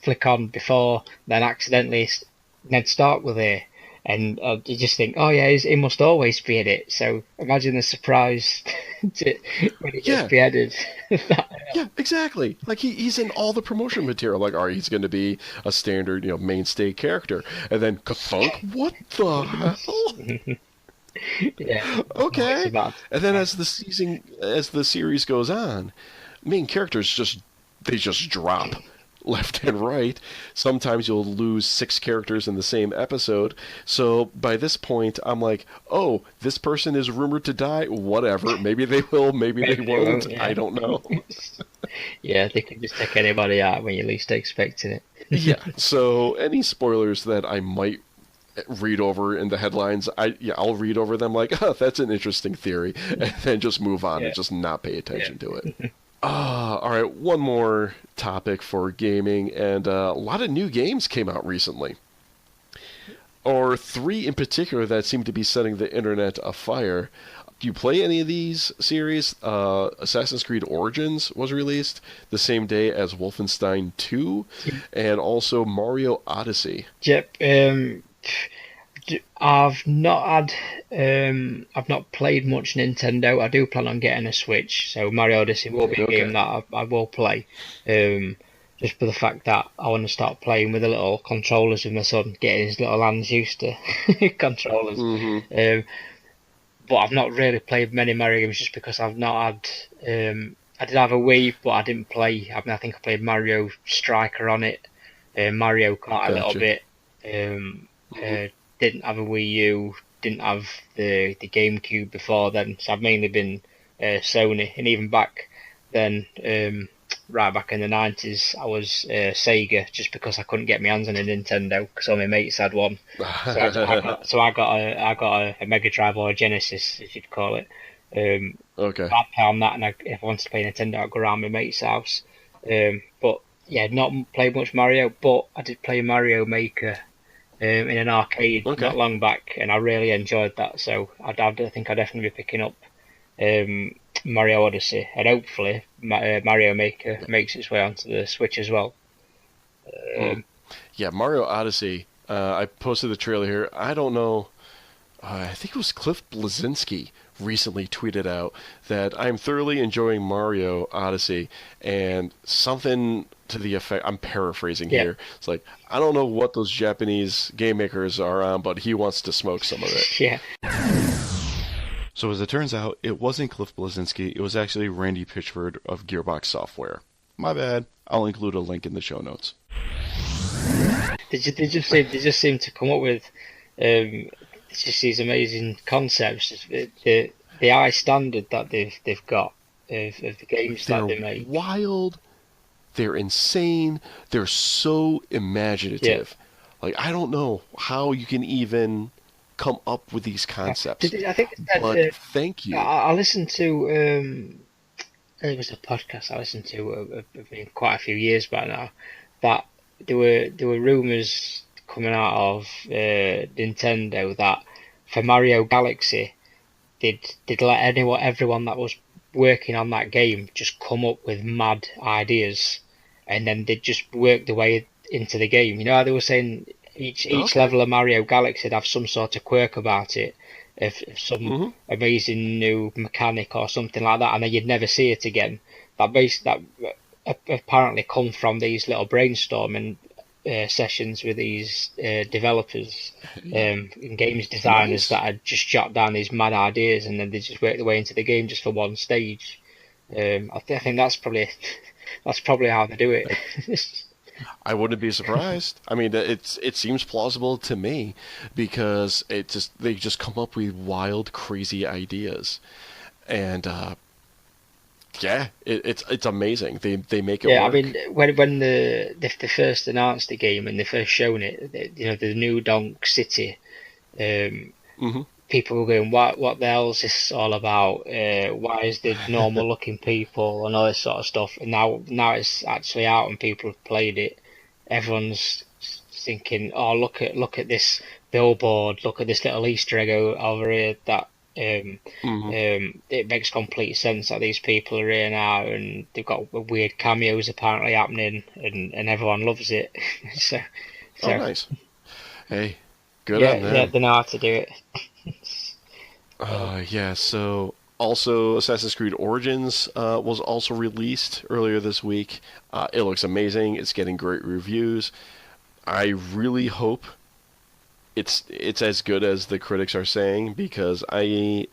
flick on before, then accidentally Ned Stark was there, and you just think, oh yeah, he must always be in it. So imagine the surprise when he gets beheaded. Yeah, exactly. Like he's in all the promotion material. Like, all right, he's going to be a standard, mainstay character, and then ka-thunk, what the hell? Yeah. Okay. And then as the series goes on, main characters just drop left and right. Sometimes you'll lose 6 characters in the same episode. So by this point, I'm like, oh, this person is rumored to die. Whatever. Maybe they will. Maybe they won't. Yeah. I don't know. Yeah, they can just take anybody out when you least expecting it. Yeah. So any spoilers that I might read over in the headlines, I'll read over them like, oh, that's an interesting theory, and then just move on and just not pay attention to it. All right, one more topic for gaming, and a lot of new games came out recently. or three in particular that seem to be setting the internet afire. Do you play any of these series? Assassin's Creed Origins was released the same day as Wolfenstein 2, and also Mario Odyssey. Yep. I've not played much Nintendo. I do plan on getting a Switch, so Mario Odyssey will be a game that I will play. Just for the fact that I want to start playing with the little controllers with my son, getting his little hands used to controllers. Mm-hmm. But I've not really played many Mario games just because I've not had. I did have a Wii, but I didn't play. I think I played Mario Striker on it, Mario Kart a little bit. Didn't have a Wii U, didn't have the GameCube before then, so I've mainly been Sony, and even back then, right back in the 90s, I was Sega, just because I couldn't get my hands on a Nintendo, because all my mates had one. So I got a Mega Drive or a Genesis, as you'd call it. Okay. I'd play on that, and if I wanted to play Nintendo, I'd go around my mate's house. But yeah, not played much Mario, but I did play Mario Maker in an arcade not long back, and I really enjoyed that. So I think I'd definitely be picking up Mario Odyssey, and hopefully Mario Maker makes its way onto the Switch as well. Yeah, Mario Odyssey. I posted the trailer here. I don't know. I think it was Cliff Bleszinski recently tweeted out that I'm thoroughly enjoying Mario Odyssey, and something to the effect, I'm paraphrasing here, it's like, I don't know what those Japanese game makers are on, but he wants to smoke some of it. Yeah. So as it turns out, it wasn't Cliff Bleszinski, it was actually Randy Pitchford of Gearbox Software. My bad. I'll include a link in the show notes. They just seem to come up with just these amazing concepts. The high standard that they've got of the games that they make. They're wild. They're insane. They're so imaginative. Yeah. Like, I don't know how you can even come up with these concepts. I think but thank you. I listened to it was a podcast I listened to quite a few years back now, that there were rumours coming out of Nintendo that for Mario Galaxy they'd let everyone that was working on that game just come up with mad ideas, and then they'd just work their way into the game. You know how they were saying each level of Mario Galaxy would have some sort of quirk about it, if some amazing new mechanic or something like that, and then you'd never see it again. That apparently come from these little brainstorming sessions with these developers and games designers that had just jot down these mad ideas, and then they just work their way into the game just for one stage. I think that's probably how they do it. I wouldn't be surprised. I mean, it seems plausible to me, because they just come up with wild, crazy ideas, and it's amazing. They make it work. Yeah, I mean, when they first announced the game and they first shown it, the New Donk City, people were going, what the hell is this all about? Why is there normal looking people and all this sort of stuff? And now it's actually out and people have played it. Everyone's thinking, oh, look at this billboard, look at this little Easter egg over here that it makes complete sense that these people are here now, and they've got weird cameos apparently happening, and everyone loves it. so nice. Hey, good on them. Yeah, they know how to do it. So also Assassin's Creed Origins was also released earlier this week. It looks amazing. It's getting great reviews. I really hope it's as good as the critics are saying, because I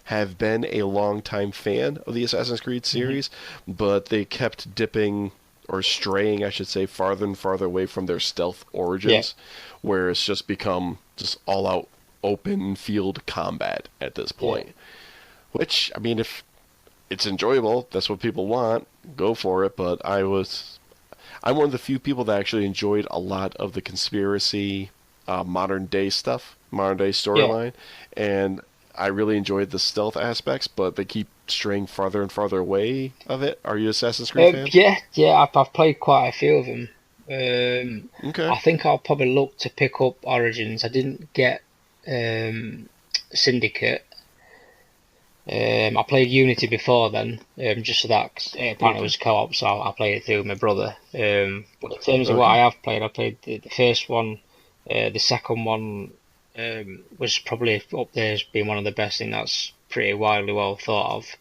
have been a long-time fan of the Assassin's Creed series, but they kept dipping, or straying, I should say, farther and farther away from their stealth origins, where it's just become just all-out open field combat at this point. Which, I mean, if it's enjoyable, that's what people want, go for it, but I'm one of the few people that actually enjoyed a lot of the conspiracy modern day stuff, modern day storyline, and I really enjoyed the stealth aspects, but they keep straying farther and farther away of it. Are you Assassin's Creed fan? Yeah, I've played quite a few of them. Okay. I think I'll probably look to pick up Origins. I didn't get Syndicate. I played Unity before then, just so that 'cause, apparently it was co-op, so I played it through with my brother. But in terms of what I have played, I played the first one, the second one was probably up there as being one of the best, and that's pretty widely well thought of.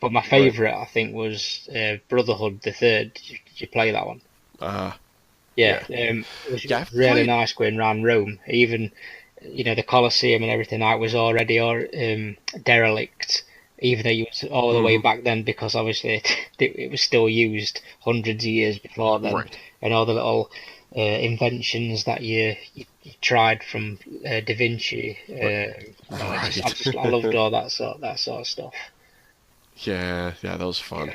But my favourite, I think, was Brotherhood, the third. Did you play that one? Yeah, it was Yeah, I've really played. nice going around Rome. Even, the Colosseum and everything. I was already derelict, even though it was all the way back then, because obviously it was still used hundreds of years before then, Right. and all the little inventions that you tried from Da Vinci. I loved all that sort of stuff. Yeah, that was fun.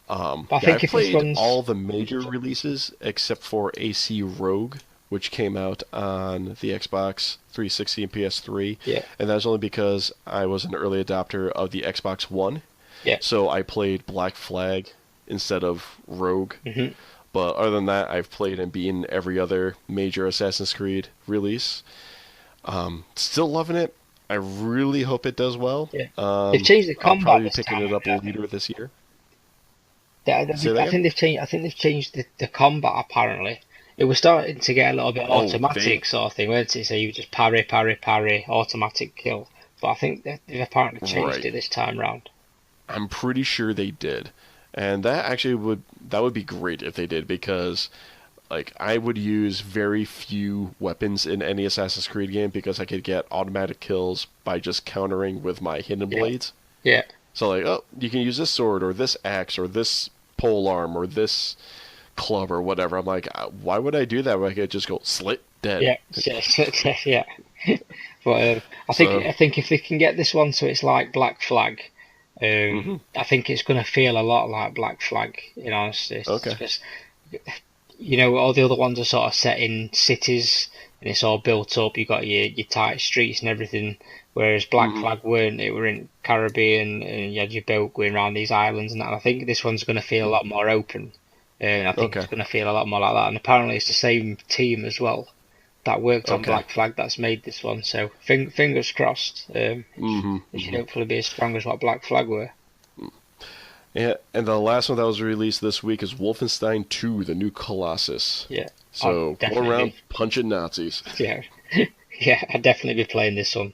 But I Yeah, think I've if this played one's all the major releases except for AC Rogue, which came out on the Xbox 360 and PS3, yeah, and that's only because I was an early adopter of the Xbox One. yeah. So I played Black Flag instead of Rogue. hmm But other than that, I've played and beaten every other major Assassin's Creed release. Still loving it. I really hope it does well. Yeah. They've changed the I'll combat probably be this picking time. it up later this year. Say that I again? think they've changed. I think they've changed the combat. Apparently, it was starting to get a little bit Oh, automatic sort of thing, weren't it? So you just parry, parry, parry, automatic kill. But I think they've apparently changed Right. it this time round. I'm pretty sure they did. And that would be great if they did, because like I would use very few weapons in any Assassin's Creed game because I could get automatic kills by just countering with my hidden Yeah. blades. Yeah, So like, oh, you can use this sword or this axe or this pole arm or this club or whatever. I'm like, why would I do that when I could just go slit dead? yeah, yeah. But I So, think if they can get this one so it's like Black Flag, I think it's going to feel a lot like Black Flag. In honesty, okay. because all the other ones are sort of set in cities and it's all built up. You got your tight streets and everything. Whereas Black Flag weren't. It were in Caribbean and you had your boat going around these islands and that. And I think this one's going to feel a lot more open. And I think it's Okay. going to feel a lot more like that. And apparently it's the same team as well that worked on Okay. Black Flag that's made this one. So fingers crossed. It Mm-hmm. should hopefully be as strong as what Black Flag were. Yeah, and the last one that was released this week is Wolfenstein 2: The New Colossus. Yeah. So go definitely around punching Nazis. Yeah. Yeah, I'd definitely be playing this one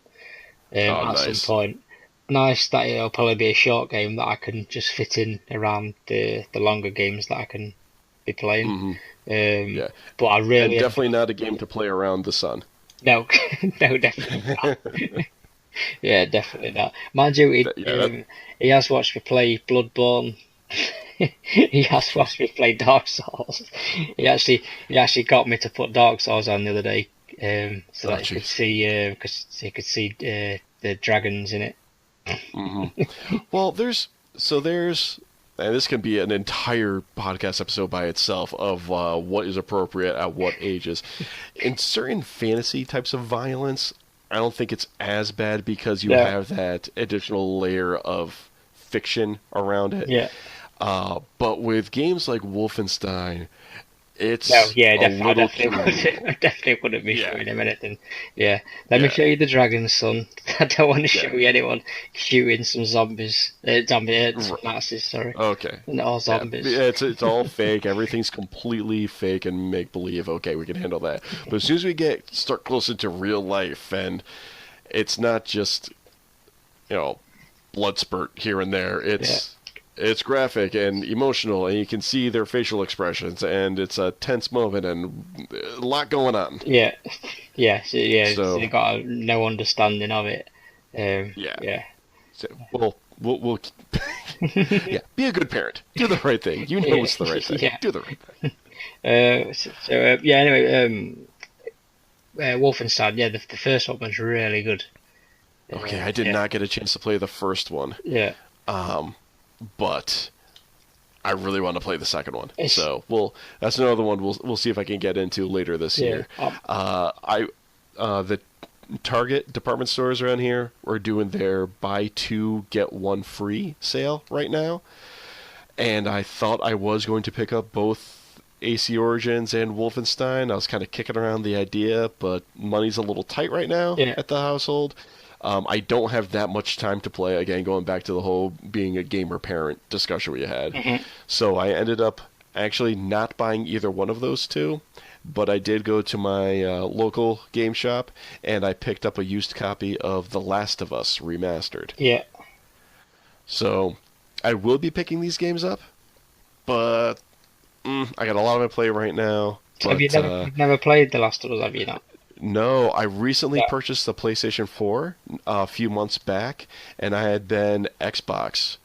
at some Nice. point. Nice that it'll probably be a short game that I can just fit in around the longer games that I can be playing. Yeah, But I and really definitely not a game to play around the sun. no, no, definitely not. Yeah, definitely not. Mind you, he has watched me play Bloodborne. He has watched me play Dark Souls. He actually got me to put Dark Souls on the other day, so that he could see, because he could see the dragons in it. Well, there's, and this can be an entire podcast episode by itself of what is appropriate at what ages. In certain fantasy types of violence, I don't think it's as bad because you have that additional layer of fiction around it. Yeah. But with games like Wolfenstein, it's No, yeah, a little I definitely wouldn't be Yeah. showing him anything. Yeah, let me Yeah. show you the dragons, son. I don't want to show you anyone shooting some zombies, Nazis, sorry. Okay. All zombies. Yeah, it's all fake. Everything's completely fake and make believe. Okay, we can handle that. But as soon as we start closer to real life, and it's not just blood spurt here and there. It's graphic and emotional, and you can see their facial expressions, and it's a tense moment and a lot going on. Yeah, so So- they got no understanding of it. Yeah. So we'll yeah, be a good parent. Do the right thing. You know it's the right thing. Yeah. Do the right thing. Anyway, Wolfenstein. Yeah, the first one was really good. Okay, I did not get a chance to play the first one. Yeah. But I really want to play the second one. It's- So that's another one we'll see if I can get into later this year. The Target department stores around here are doing their buy two get one free sale right now, and I thought I was going to pick up both AC Origins and Wolfenstein. I was kind of kicking around the idea, but money's a little tight right now at the household. I don't have that much time to play. Again, going back to the whole being a gamer parent discussion we had. Mm-hmm. So I ended up actually not buying either one of those two, but I did go to my local game shop and I picked up a used copy of The Last of Us Remastered. Yeah. So I will be picking these games up, but I got a lot on my plate right now. Have you never played The Last of Us, have you not? No, I recently purchased the PlayStation 4 a few months back, and I had been Xbox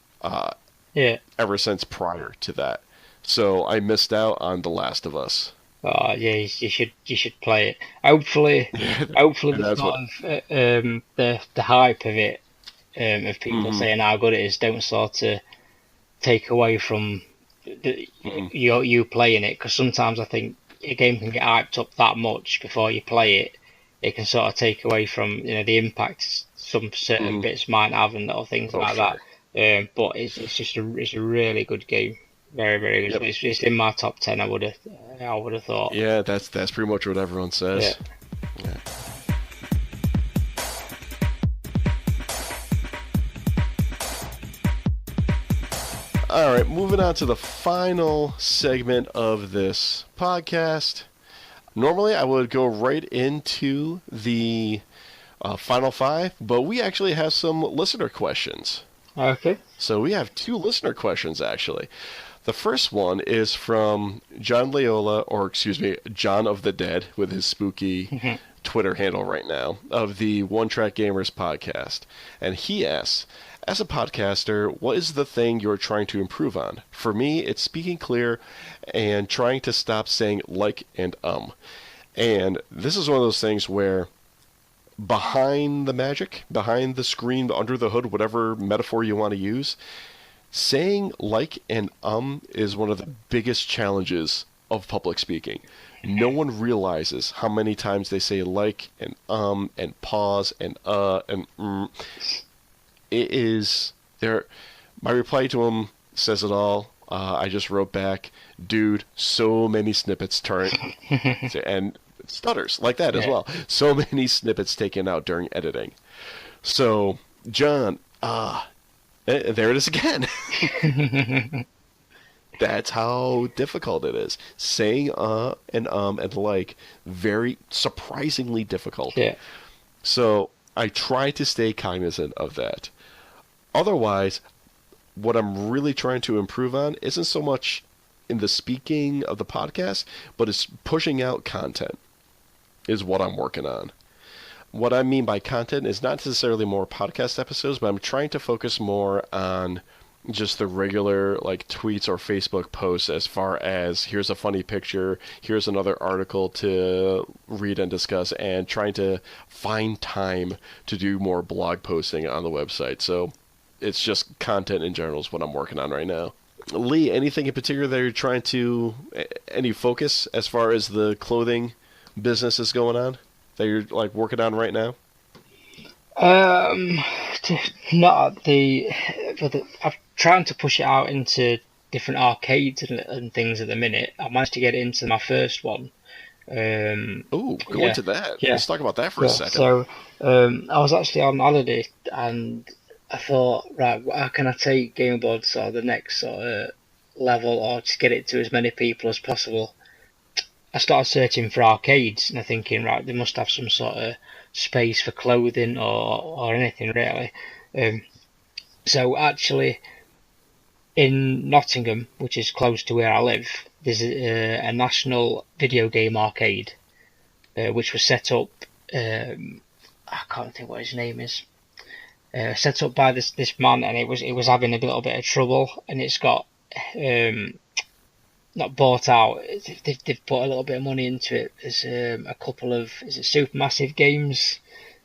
ever since prior to that. So I missed out on The Last of Us. Oh yeah, you should play it. Hopefully the hype of it, of people saying how good it is, don't sort of take away from you playing it. Because sometimes I think a game can get hyped up that much before you play it. It can sort of take away from the impact some certain bits might have and little things that. But it's just a really good game. Very, very good. Yep. It's in my top 10. I would have thought. Yeah, that's pretty much what everyone says. Yeah. All right, moving on to the final segment of this podcast. Normally, I would go right into the final five, but we actually have some listener questions. Okay. So we have 2 listener questions, actually. The first one is from John Leola, or excuse me, John of the Dead, with his spooky Twitter handle right now, of the One Track Gamers podcast. And he asks, as a podcaster, what is the thing you're trying to improve on? For me, it's speaking clear and trying to stop saying like and. And this is one of those things where behind the magic, behind the screen, under the hood, whatever metaphor you want to use, saying like and is one of the biggest challenges of public speaking. No one realizes how many times they say like and pause and It is there. My reply to him says it all. I just wrote back, dude, so many snippets turn and stutters like that as well. So many snippets taken out during editing. So, John, there it is again. That's how difficult it is. Saying and like, very surprisingly difficult. Yeah. So I try to stay cognizant of that. Otherwise, what I'm really trying to improve on isn't so much in the speaking of the podcast, but it's pushing out content is what I'm working on. What I mean by content is not necessarily more podcast episodes, but I'm trying to focus more on just the regular like tweets or Facebook posts, as far as here's a funny picture, here's another article to read and discuss, and trying to find time to do more blog posting on the website. So it's just content in general is what I'm working on right now. Leigh, anything in particular that you're trying to, any focus as far as the clothing business is going on that you're like working on right now? Not the. I'm trying to push it out into different arcades and things at the minute. I managed to get into my first one. Go into that. Yeah. Let's talk about that for a second. So I was actually on holiday and I thought, right, how can I take Gamerborn sort of the next sort of level, or just get it to as many people as possible? I started searching for arcades and I'm thinking, right, they must have some sort of space for clothing or anything really. So actually, in Nottingham, which is close to where I live, there's a national video game arcade, which was set up. I can't think what his name is. Set up by this man, and it was having a little bit of trouble, and it's got not bought out. They've put a little bit of money into it. There's a couple of Supermassive Games.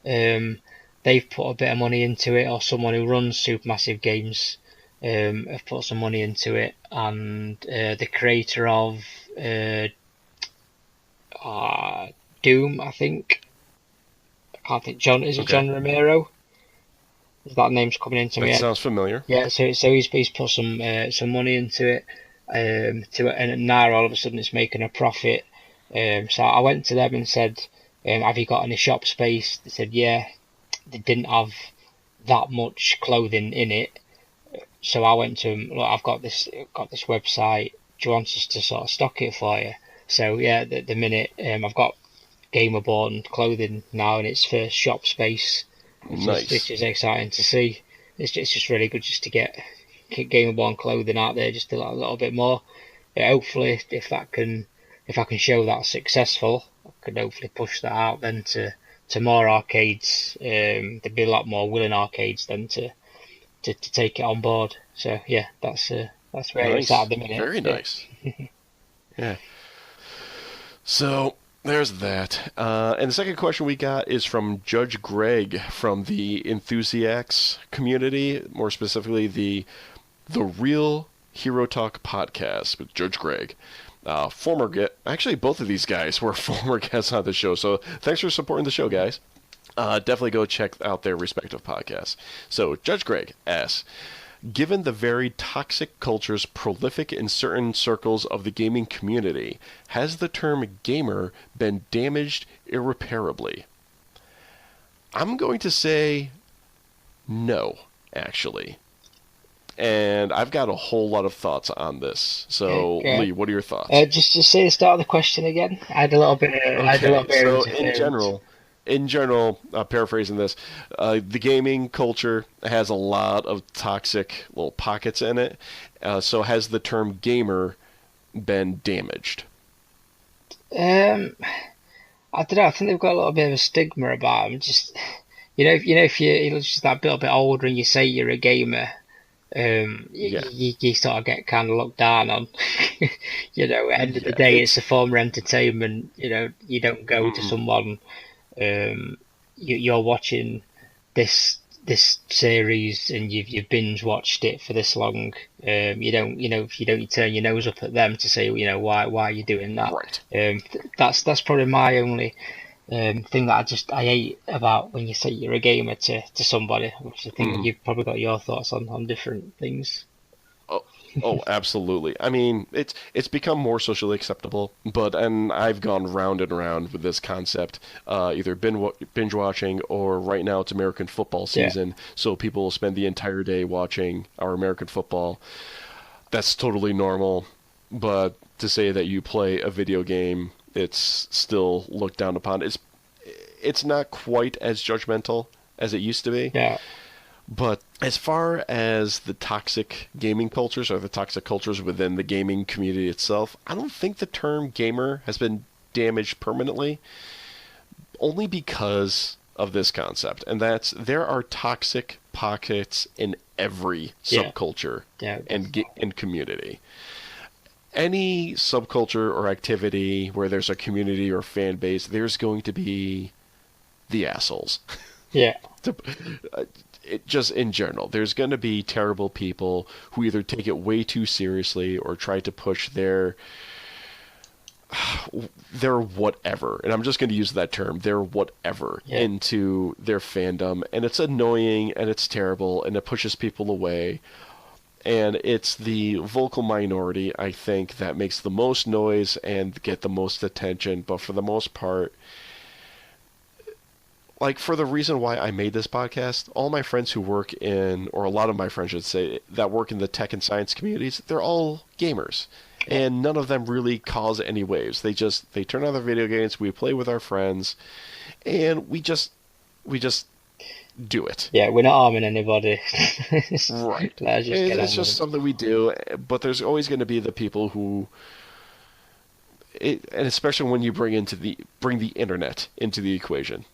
They've put a bit of money into it, or someone who runs Supermassive Games have put some money into it, and the creator of Doom, I think. I can't think. John, is it John Romero? That name's coming into me. That sounds familiar. Yeah, so he's put some money into it. and now all of a sudden it's making a profit. So I went to them and said, have you got any shop space? They said, yeah. They didn't have that much clothing in it. So I went to them, look, I've got this website. Do you want us to sort of stock it for you? So yeah, the minute I've got Gamerborn Clothing now in its first shop space, which is exciting to see. It's just really good just to get Gamerborn Clothing out there just a little bit more. Hopefully, if I can show that successful, I could hopefully push that out then to more arcades. There'd be a lot more willing arcades then to take it on board. So yeah, that's where it's at the minute. Very nice. Yeah. So there's that. And the second question we got is from Judge Greg from the Enthusiasts community, more specifically the Real Hero Talk podcast with Judge Greg. Actually, both of these guys were former guests on the show, so thanks for supporting the show, guys. Definitely go check out their respective podcasts. So, Judge Greg asks, given the very toxic cultures prolific in certain circles of the gaming community, has the term gamer been damaged irreparably? I'm going to say no, actually. And I've got a whole lot of thoughts on this. So, okay. Leigh, what are your thoughts? Just say the start of the question again. I had a little bit. So, in general, paraphrasing this, the gaming culture has a lot of toxic little pockets in it. So, has the term gamer been damaged? I don't know. I think they've got a little bit of a stigma about them. Just if you're just that little bit older and you say you're a gamer. You sort of get kind of looked down on. At the end of the day, it's a form of entertainment. You don't go to someone. You're watching this series and you've binge watched it for this long. You don't turn your nose up at them to say why are you doing that. Right. That's probably my only thing that I hate about when you say you're a gamer to somebody, which I think you've probably got your thoughts on different things. Oh, absolutely. I mean, it's become more socially acceptable, and I've gone round and round with this concept, either binge watching or right now it's American football season, so people will spend the entire day watching our American football. That's totally normal, but to say that you play a video game, it's still looked down upon. It's not quite as judgmental as it used to be. Yeah. But as far as the toxic gaming cultures or the toxic cultures within the gaming community itself, I don't think the term gamer has been damaged permanently, only because of this concept. And that's there are toxic pockets in every subculture and community. Any subculture or activity where there's a community or fan base, there's going to be the assholes. Yeah. Just in general, there's going to be terrible people who either take it way too seriously or try to push their whatever, and I'm just going to use that term, their whatever, into their fandom, and it's annoying and it's terrible and it pushes people away. And it's the vocal minority, I think, that makes the most noise and get the most attention. But for the most part, like for the reason why I made this podcast, all my friends who work in, or a lot of my friends should say, that work in the tech and science communities, they're all gamers. And none of them really cause any waves. They turn on their video games, we play with our friends, and we just do it. Yeah, we're not harming anybody. Right. It's just something we do, but there's always going to be the people who, and especially when you bring the internet into the equation.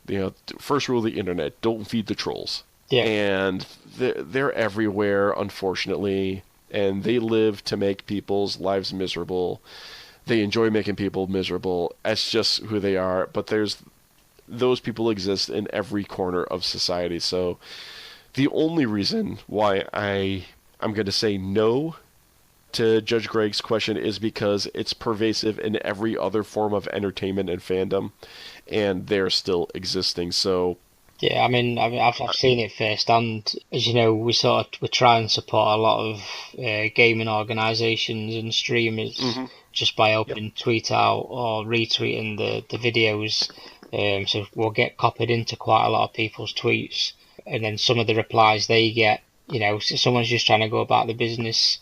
First rule of the internet: don't feed the trolls. Yeah. And they're everywhere, unfortunately, and they live to make people's lives miserable. They enjoy making people miserable. That's just who they are. But those people exist in every corner of society. So the only reason why I'm going to say no to Judge Greg's question is because it's pervasive in every other form of entertainment and fandom, and they're still existing. So Yeah, I mean, I've seen it firsthand. As you know, we try and support a lot of gaming organisations and streamers just by opening tweet out or retweeting the videos. So we'll get copied into quite a lot of people's tweets, and then some of the replies they get, someone's just trying to go about the business,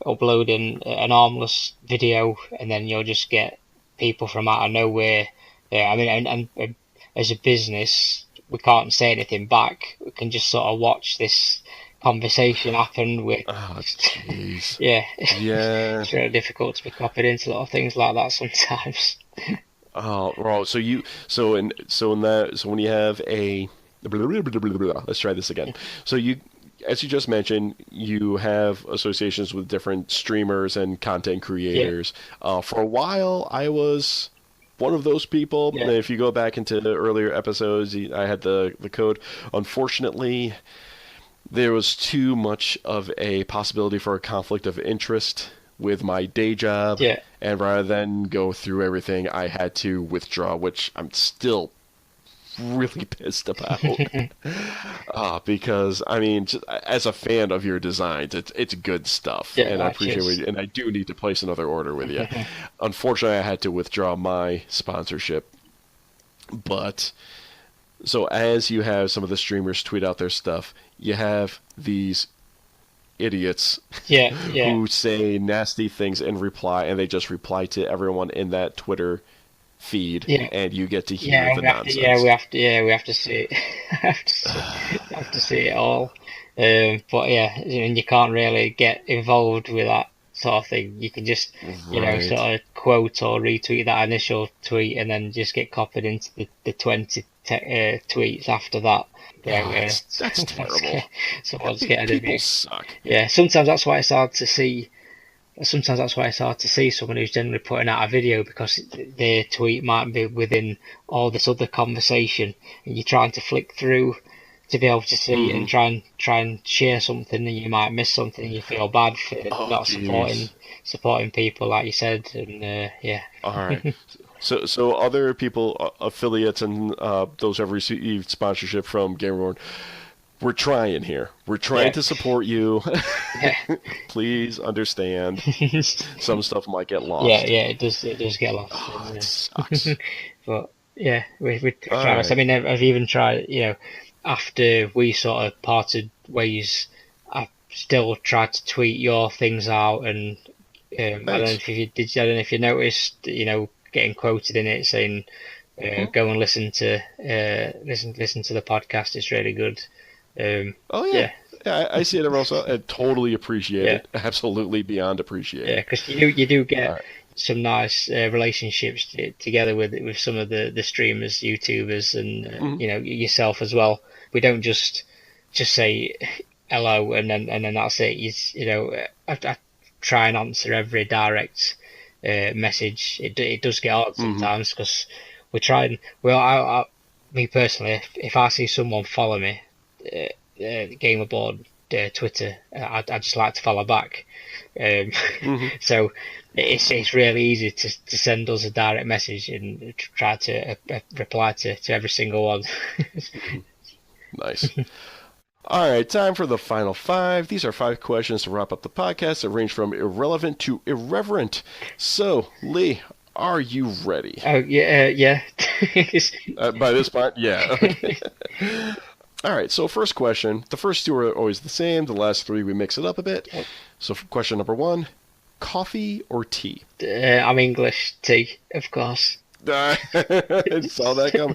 uploading an harmless video, and then you'll just get people from out of nowhere. I mean, and as a business, we can't say anything back. We can just sort of watch this conversation happen. Yeah. It's really difficult to be copied into a lot of things like that sometimes. Oh, well, so when you have a let's try this again. So as you just mentioned, you have associations with different streamers and content creators. Yeah. For a while, I was one of those people. Yeah. If you go back into the earlier episodes, I had the code. Unfortunately, there was too much of a possibility for a conflict of interest with my day job. Yeah. And rather than go through everything, I had to withdraw, which I'm still really pissed about. Because, I mean, just, as a fan of your designs, it's good stuff. Yeah, and I appreciate it. And I do need to place another order with you. Unfortunately, I had to withdraw my sponsorship. But, so as you have some of the streamers tweet out their stuff, you have these idiots who say nasty things in reply, and they just reply to everyone in that Twitter feed, and you get to hear the nonsense. We have to see it. have to see it all. But and you can't really get involved with that sort of thing. You can just sort of quote or retweet that initial tweet, and then just get copied into the 20 tweets after that. That's terrible. Someone's getting People suck. Yeah, sometimes that's why it's hard to see. Someone who's generally putting out a video, because their tweet might be within all this other conversation, and you're trying to flick through to be able to see it and try and share something, and you might miss something, and you feel bad for not supporting people, like you said, and All right. So other people, affiliates, and those who have received sponsorship from Gamerborn, we're trying here. We're trying to support you. Please understand. Some stuff might get lost. Yeah, it does get lost. It sucks. But we try. Right. I mean, I've even tried. After we sort of parted ways, I still tried to tweet your things out, and I don't know if you did. I don't know if you noticed. Getting quoted in it saying, "Go and listen to the podcast. It's really good." Yeah, I see it also. I totally appreciate it. Absolutely beyond appreciate it. Yeah, because you do get some nice relationships together with some of the streamers, YouTubers, and yourself as well. We don't just say hello and then that's it. I try and answer every direct message. It does get hard sometimes because we try and me personally, if I see someone follow me, Gamerborn Twitter, I just like to follow back. So it's really easy to send us a direct message and try to reply to every single one. Nice. All right, time for the final 5. These are 5 questions to wrap up the podcast that range from irrelevant to irreverent. So, Leigh, are you ready? Oh, yeah. By this point, yeah. All right, so first question. The first 2 are always the same. The last 3, we mix it up a bit. So question number 1, coffee or tea? I'm English. Tea, of course. I saw that coming.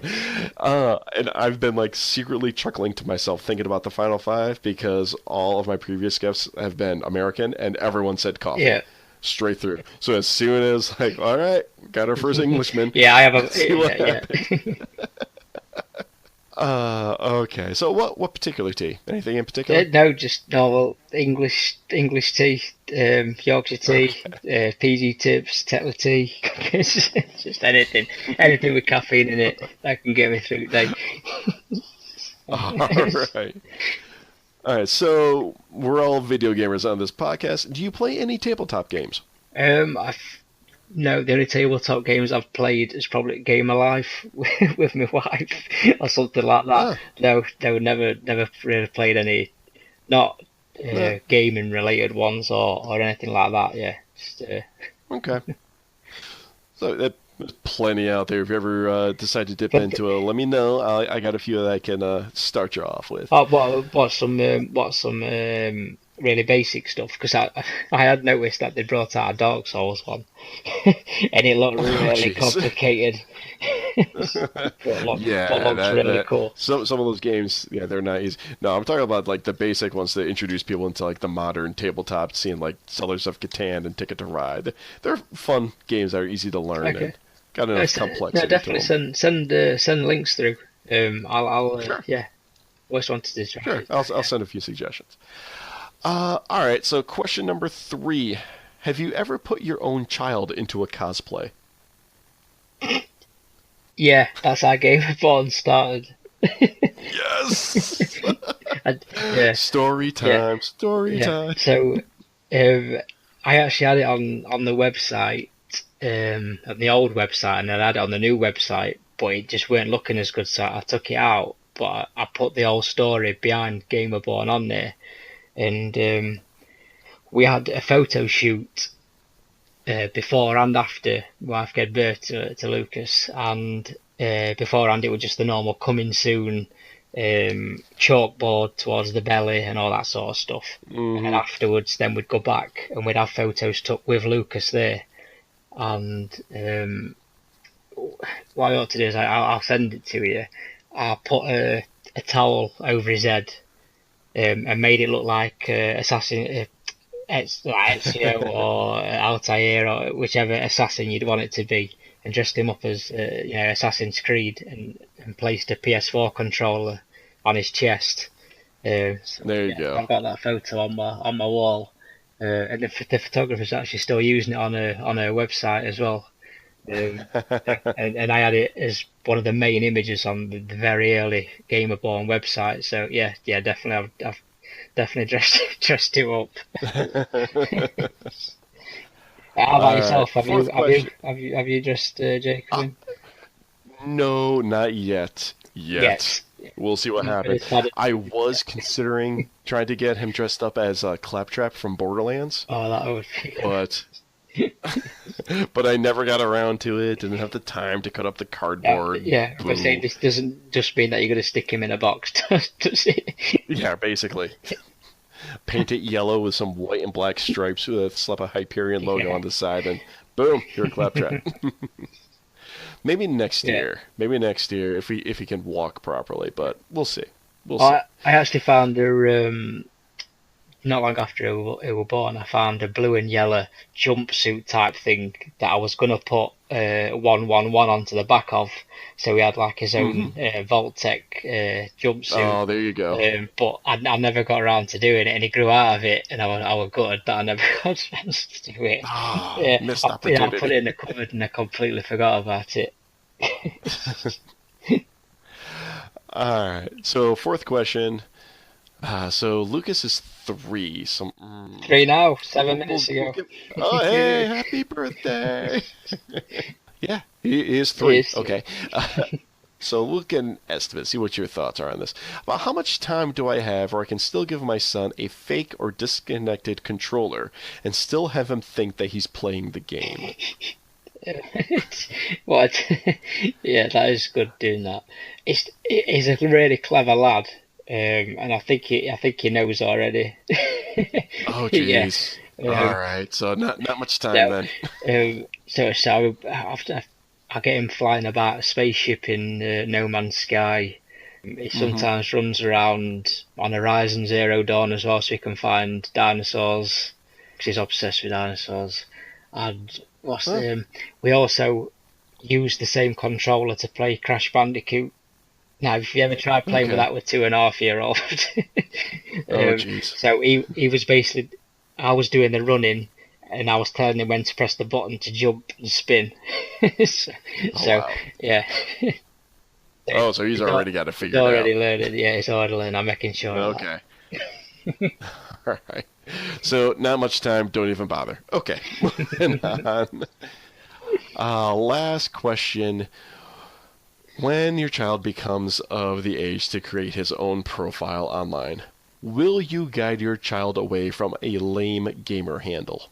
And I've been secretly chuckling to myself thinking about the final 5 because all of my previous guests have been American and everyone said coffee. Yeah. Straight through. So as soon as all right, got our first Englishman. Yeah, I have a okay. So what particular tea? Anything in particular? No, just normal English tea, Yorkshire tea, PG tips, Tetler tea. Just anything with caffeine in it that can get me through the day. All right. So we're all video gamers on this podcast. Do you play any tabletop games? No, the only tabletop games I've played is probably Game Alive with my wife or something like that. Ah, No, never really played any, not no. gaming related ones or anything like that. Yeah, just, Okay. So there's plenty out there. If you ever decide to dip but into it, let me know. I got a few that I can start you off with. what some really basic stuff because I had noticed that they brought out a Dark Souls one, and it looked Oh, really jeez. complicated, but Yeah, looks really that cool. some of those games, yeah, they're not easy. No, I'm talking about like the basic ones that introduce people into like the modern tabletop scene, like Sellers of Catan and Ticket to Ride. They're fun games that are easy to learn Okay. and got No, enough no, complexity to definitely them. send links through. I'll Sure, yeah. Always wanted to try sure. it. I'll send a few suggestions. All right. So question number 3: have you ever put your own child into a cosplay? Yeah, that's how Gamerborn started. Yes. And, yeah, Story yeah, time. Story yeah. time. So I actually had it on the website, on the old website, and then I had it on the new website, but it just weren't looking as good, so I took it out. But I put the old story behind Gamerborn on there, and we had a photo shoot before and after my wife gave birth to Lucas, and beforehand it was just the normal coming soon chalkboard towards the belly and all that sort of stuff. And Hmm. afterwards, then we'd go back and we'd have photos took with Lucas there. And what I ought to do is I'll send it to you. I put a towel over his head and made it look like Assassin. It's like Ezio or Altair or whichever assassin you'd want it to be, and dressed him up as Assassin's Creed and placed a PS4 controller on his chest. So, There you yeah, go. I've got that photo on my wall, and the photographer's actually still using it on her website as well. And I had it as one of the main images on the very early Gamerborn website. So yeah, definitely I've definitely dressed him up. How about All right. yourself? Have you Fourth have you question. have you have you dressed Jacob Uh, in no, not yet. Yet. yet? We'll see what Not really happens. excited. I was considering trying to get him dressed up as Claptrap from Borderlands, Oh, that would be. but but I never got around to it. Didn't have the time to cut up the Yeah, cardboard. yeah. But say Boo. this doesn't just mean that you're going to stick him in a box, does it? Yeah, basically. Paint it yellow with some white and black stripes with slap a Hyperion logo Yeah, on the side, and boom, you're a Claptrap. Maybe next yeah. year. Maybe next year if he can walk properly, but we'll see. We'll see. I actually found her not long after he were born. I found a blue and yellow jumpsuit type thing that I was gonna put 111 onto the back of, so he had like his Hmm. own Vault-Tec jumpsuit. Oh, there you go. But I never got around to doing it, and he grew out of it, and I was gutted that I never got a chance to do it. Ah, Yeah, missed I put opportunity. it in the cupboard and I completely forgot about it. All right. So fourth question. So Lucas is 3. So 3 now, we'll, 7 minutes we'll ago. give. Oh, hey, happy birthday! Yeah, he is It 3. is. Okay. So we'll get an estimate. See what your thoughts are on this. About how much time do I have, where I can still give my son a fake or disconnected controller and still have him think that he's playing the game? What? Yeah, that is good doing that. He's a really clever lad, and I think he knows already. Oh, Yeah. jeez. All Um, right. So not much time so, then. so after I get him flying about a spaceship in No Man's Sky. He Hmm. sometimes runs around on Horizon Zero Dawn as well, so he can find dinosaurs. Because he's obsessed with dinosaurs. And Huh? we also use the same controller to play Crash Bandicoot. Now, if you ever tried playing with Okay. that with 2.5-year-old, Oh, jeez. so he was basically, I was doing the running, and I was telling him when to press the button to jump and spin. so, Oh, so, wow. yeah, Oh, so he's he's, al- already got it he's figured out. already learned. Yeah, he's already learned. I'm making sure of that. Okay. All right. So not much time. Don't even bother. Okay. Moving on. Last question. When your child becomes of the age to create his own profile online, will you guide your child away from a lame gamer handle?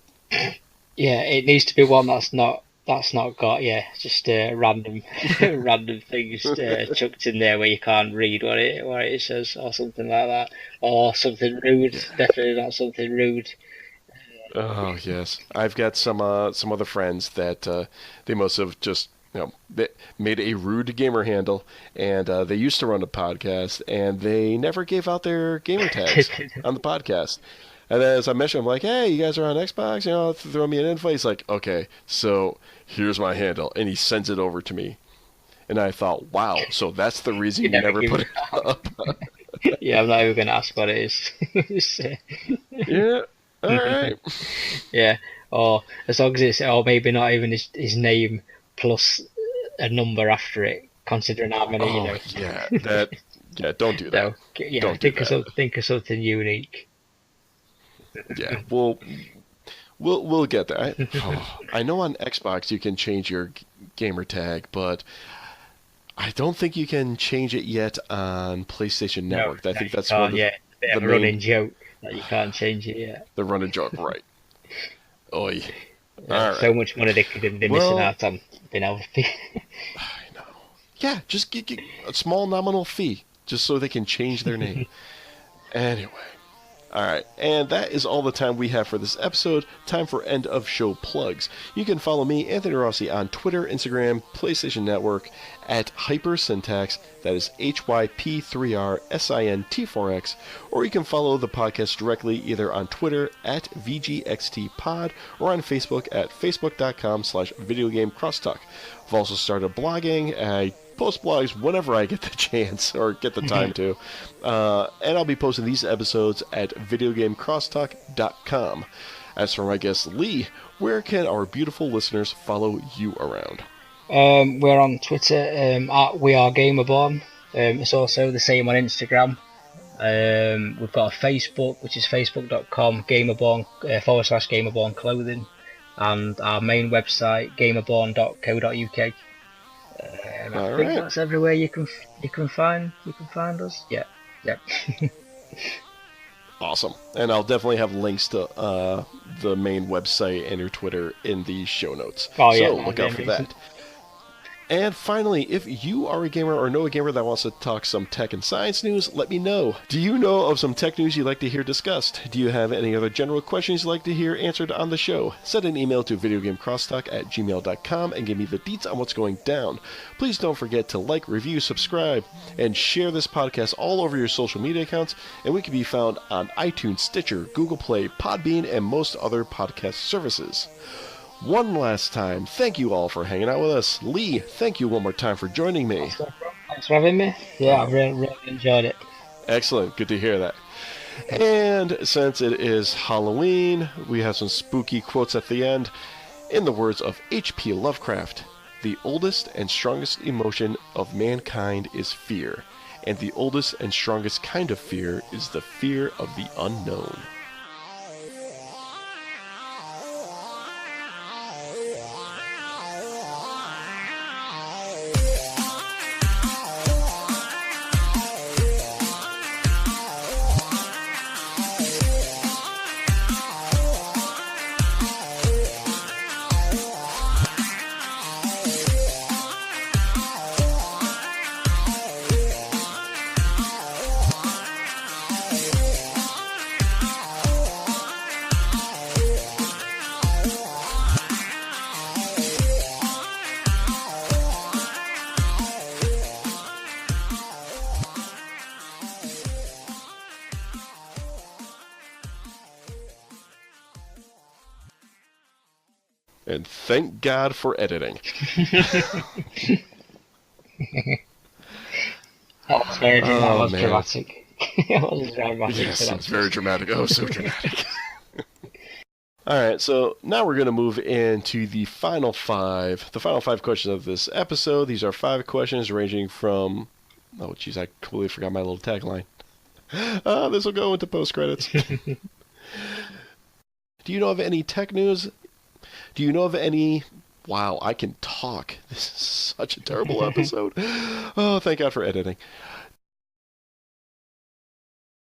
Yeah, it needs to be one that's not got just random random things chucked in there where you can't read what it says or something like that, or something rude. Definitely not something rude. Oh yes, I've got some other friends that they must have just they made a rude gamer handle, and they used to run a podcast, and they never gave out their gamer tags on the podcast. And then as I mentioned, I'm like, hey, you guys are on Xbox, throw me an invite. He's like, okay, so here's my handle, and he sends it over to me. And I thought, wow, so that's the reason you never put it up. Yeah, I'm not even going to ask what it is. Yeah, all right. Yeah, or as long as it's, or maybe not even his name plus a number after it, considering how many, Yeah, don't do that. No, yeah, don't think of something unique. Yeah, we'll get there. I know on Xbox you can change your gamer tag, but I don't think you can change it yet on PlayStation Network. I think that's one of the running joke that you can't change it yet. The running joke, right? Oi. Yeah, all right. So much money they could have been missing out on being able to. I know. Yeah, just get a small nominal fee just so they can change their name. Anyway. Alright, and that is all the time we have for this episode. Time for end of show plugs. You can follow me, Anthony Rossi, on Twitter, Instagram, PlayStation Network, at Hypersyntax, that is HYP3RSINT4X, or you can follow the podcast directly either on Twitter at VGXTPod or on Facebook at facebook.com/Videogame Crosstalk. I've also started blogging. I post blogs whenever I get the chance or get the time to. And I'll be posting these episodes at videogamecrosstalk.com. As for my guest Leigh, where can our beautiful listeners follow you around? We're on Twitter at We Are Gamerborn. It's also the same on Instagram. We've got a Facebook, which is facebook.com Gamerborn /Gamerborn Clothing, and our main website gamerborn.co.uk. I think that's everywhere you can find us. Yeah. Awesome. And I'll definitely have links to the main website and your Twitter in the show notes. So look out for that. And finally, if you are a gamer or know a gamer that wants to talk some tech and science news, let me know. Do you know of some tech news you'd like to hear discussed? Do you have any other general questions you'd like to hear answered on the show? Send an email to videogamecrosstalk@gmail.com and give me the deets on what's going down. Please don't forget to like, review, subscribe, and share this podcast all over your social media accounts, and we can be found on iTunes, Stitcher, Google Play, Podbean, and most other podcast services. One last time, thank you all for hanging out with us. Leigh, thank you one more time for joining me. Thanks for having me. Yeah, I've really enjoyed it. Excellent. Good to hear that. And since it is Halloween, we have some spooky quotes at the end. In the words of H.P. Lovecraft, the oldest and strongest emotion of mankind is fear, and the oldest and strongest kind of fear is the fear of the unknown. And thank God for editing. That was very dramatic. That was dramatic. Yes, it's very dramatic. Oh, so dramatic. Alright, so now we're going to move into the final five questions of this episode. These are 5 questions ranging from... Oh, jeez, I completely forgot my little tagline. This will go into post-credits. Do you know of any tech news? Do you know of any Wow, I can talk. This is such a terrible episode. Oh, thank God for editing.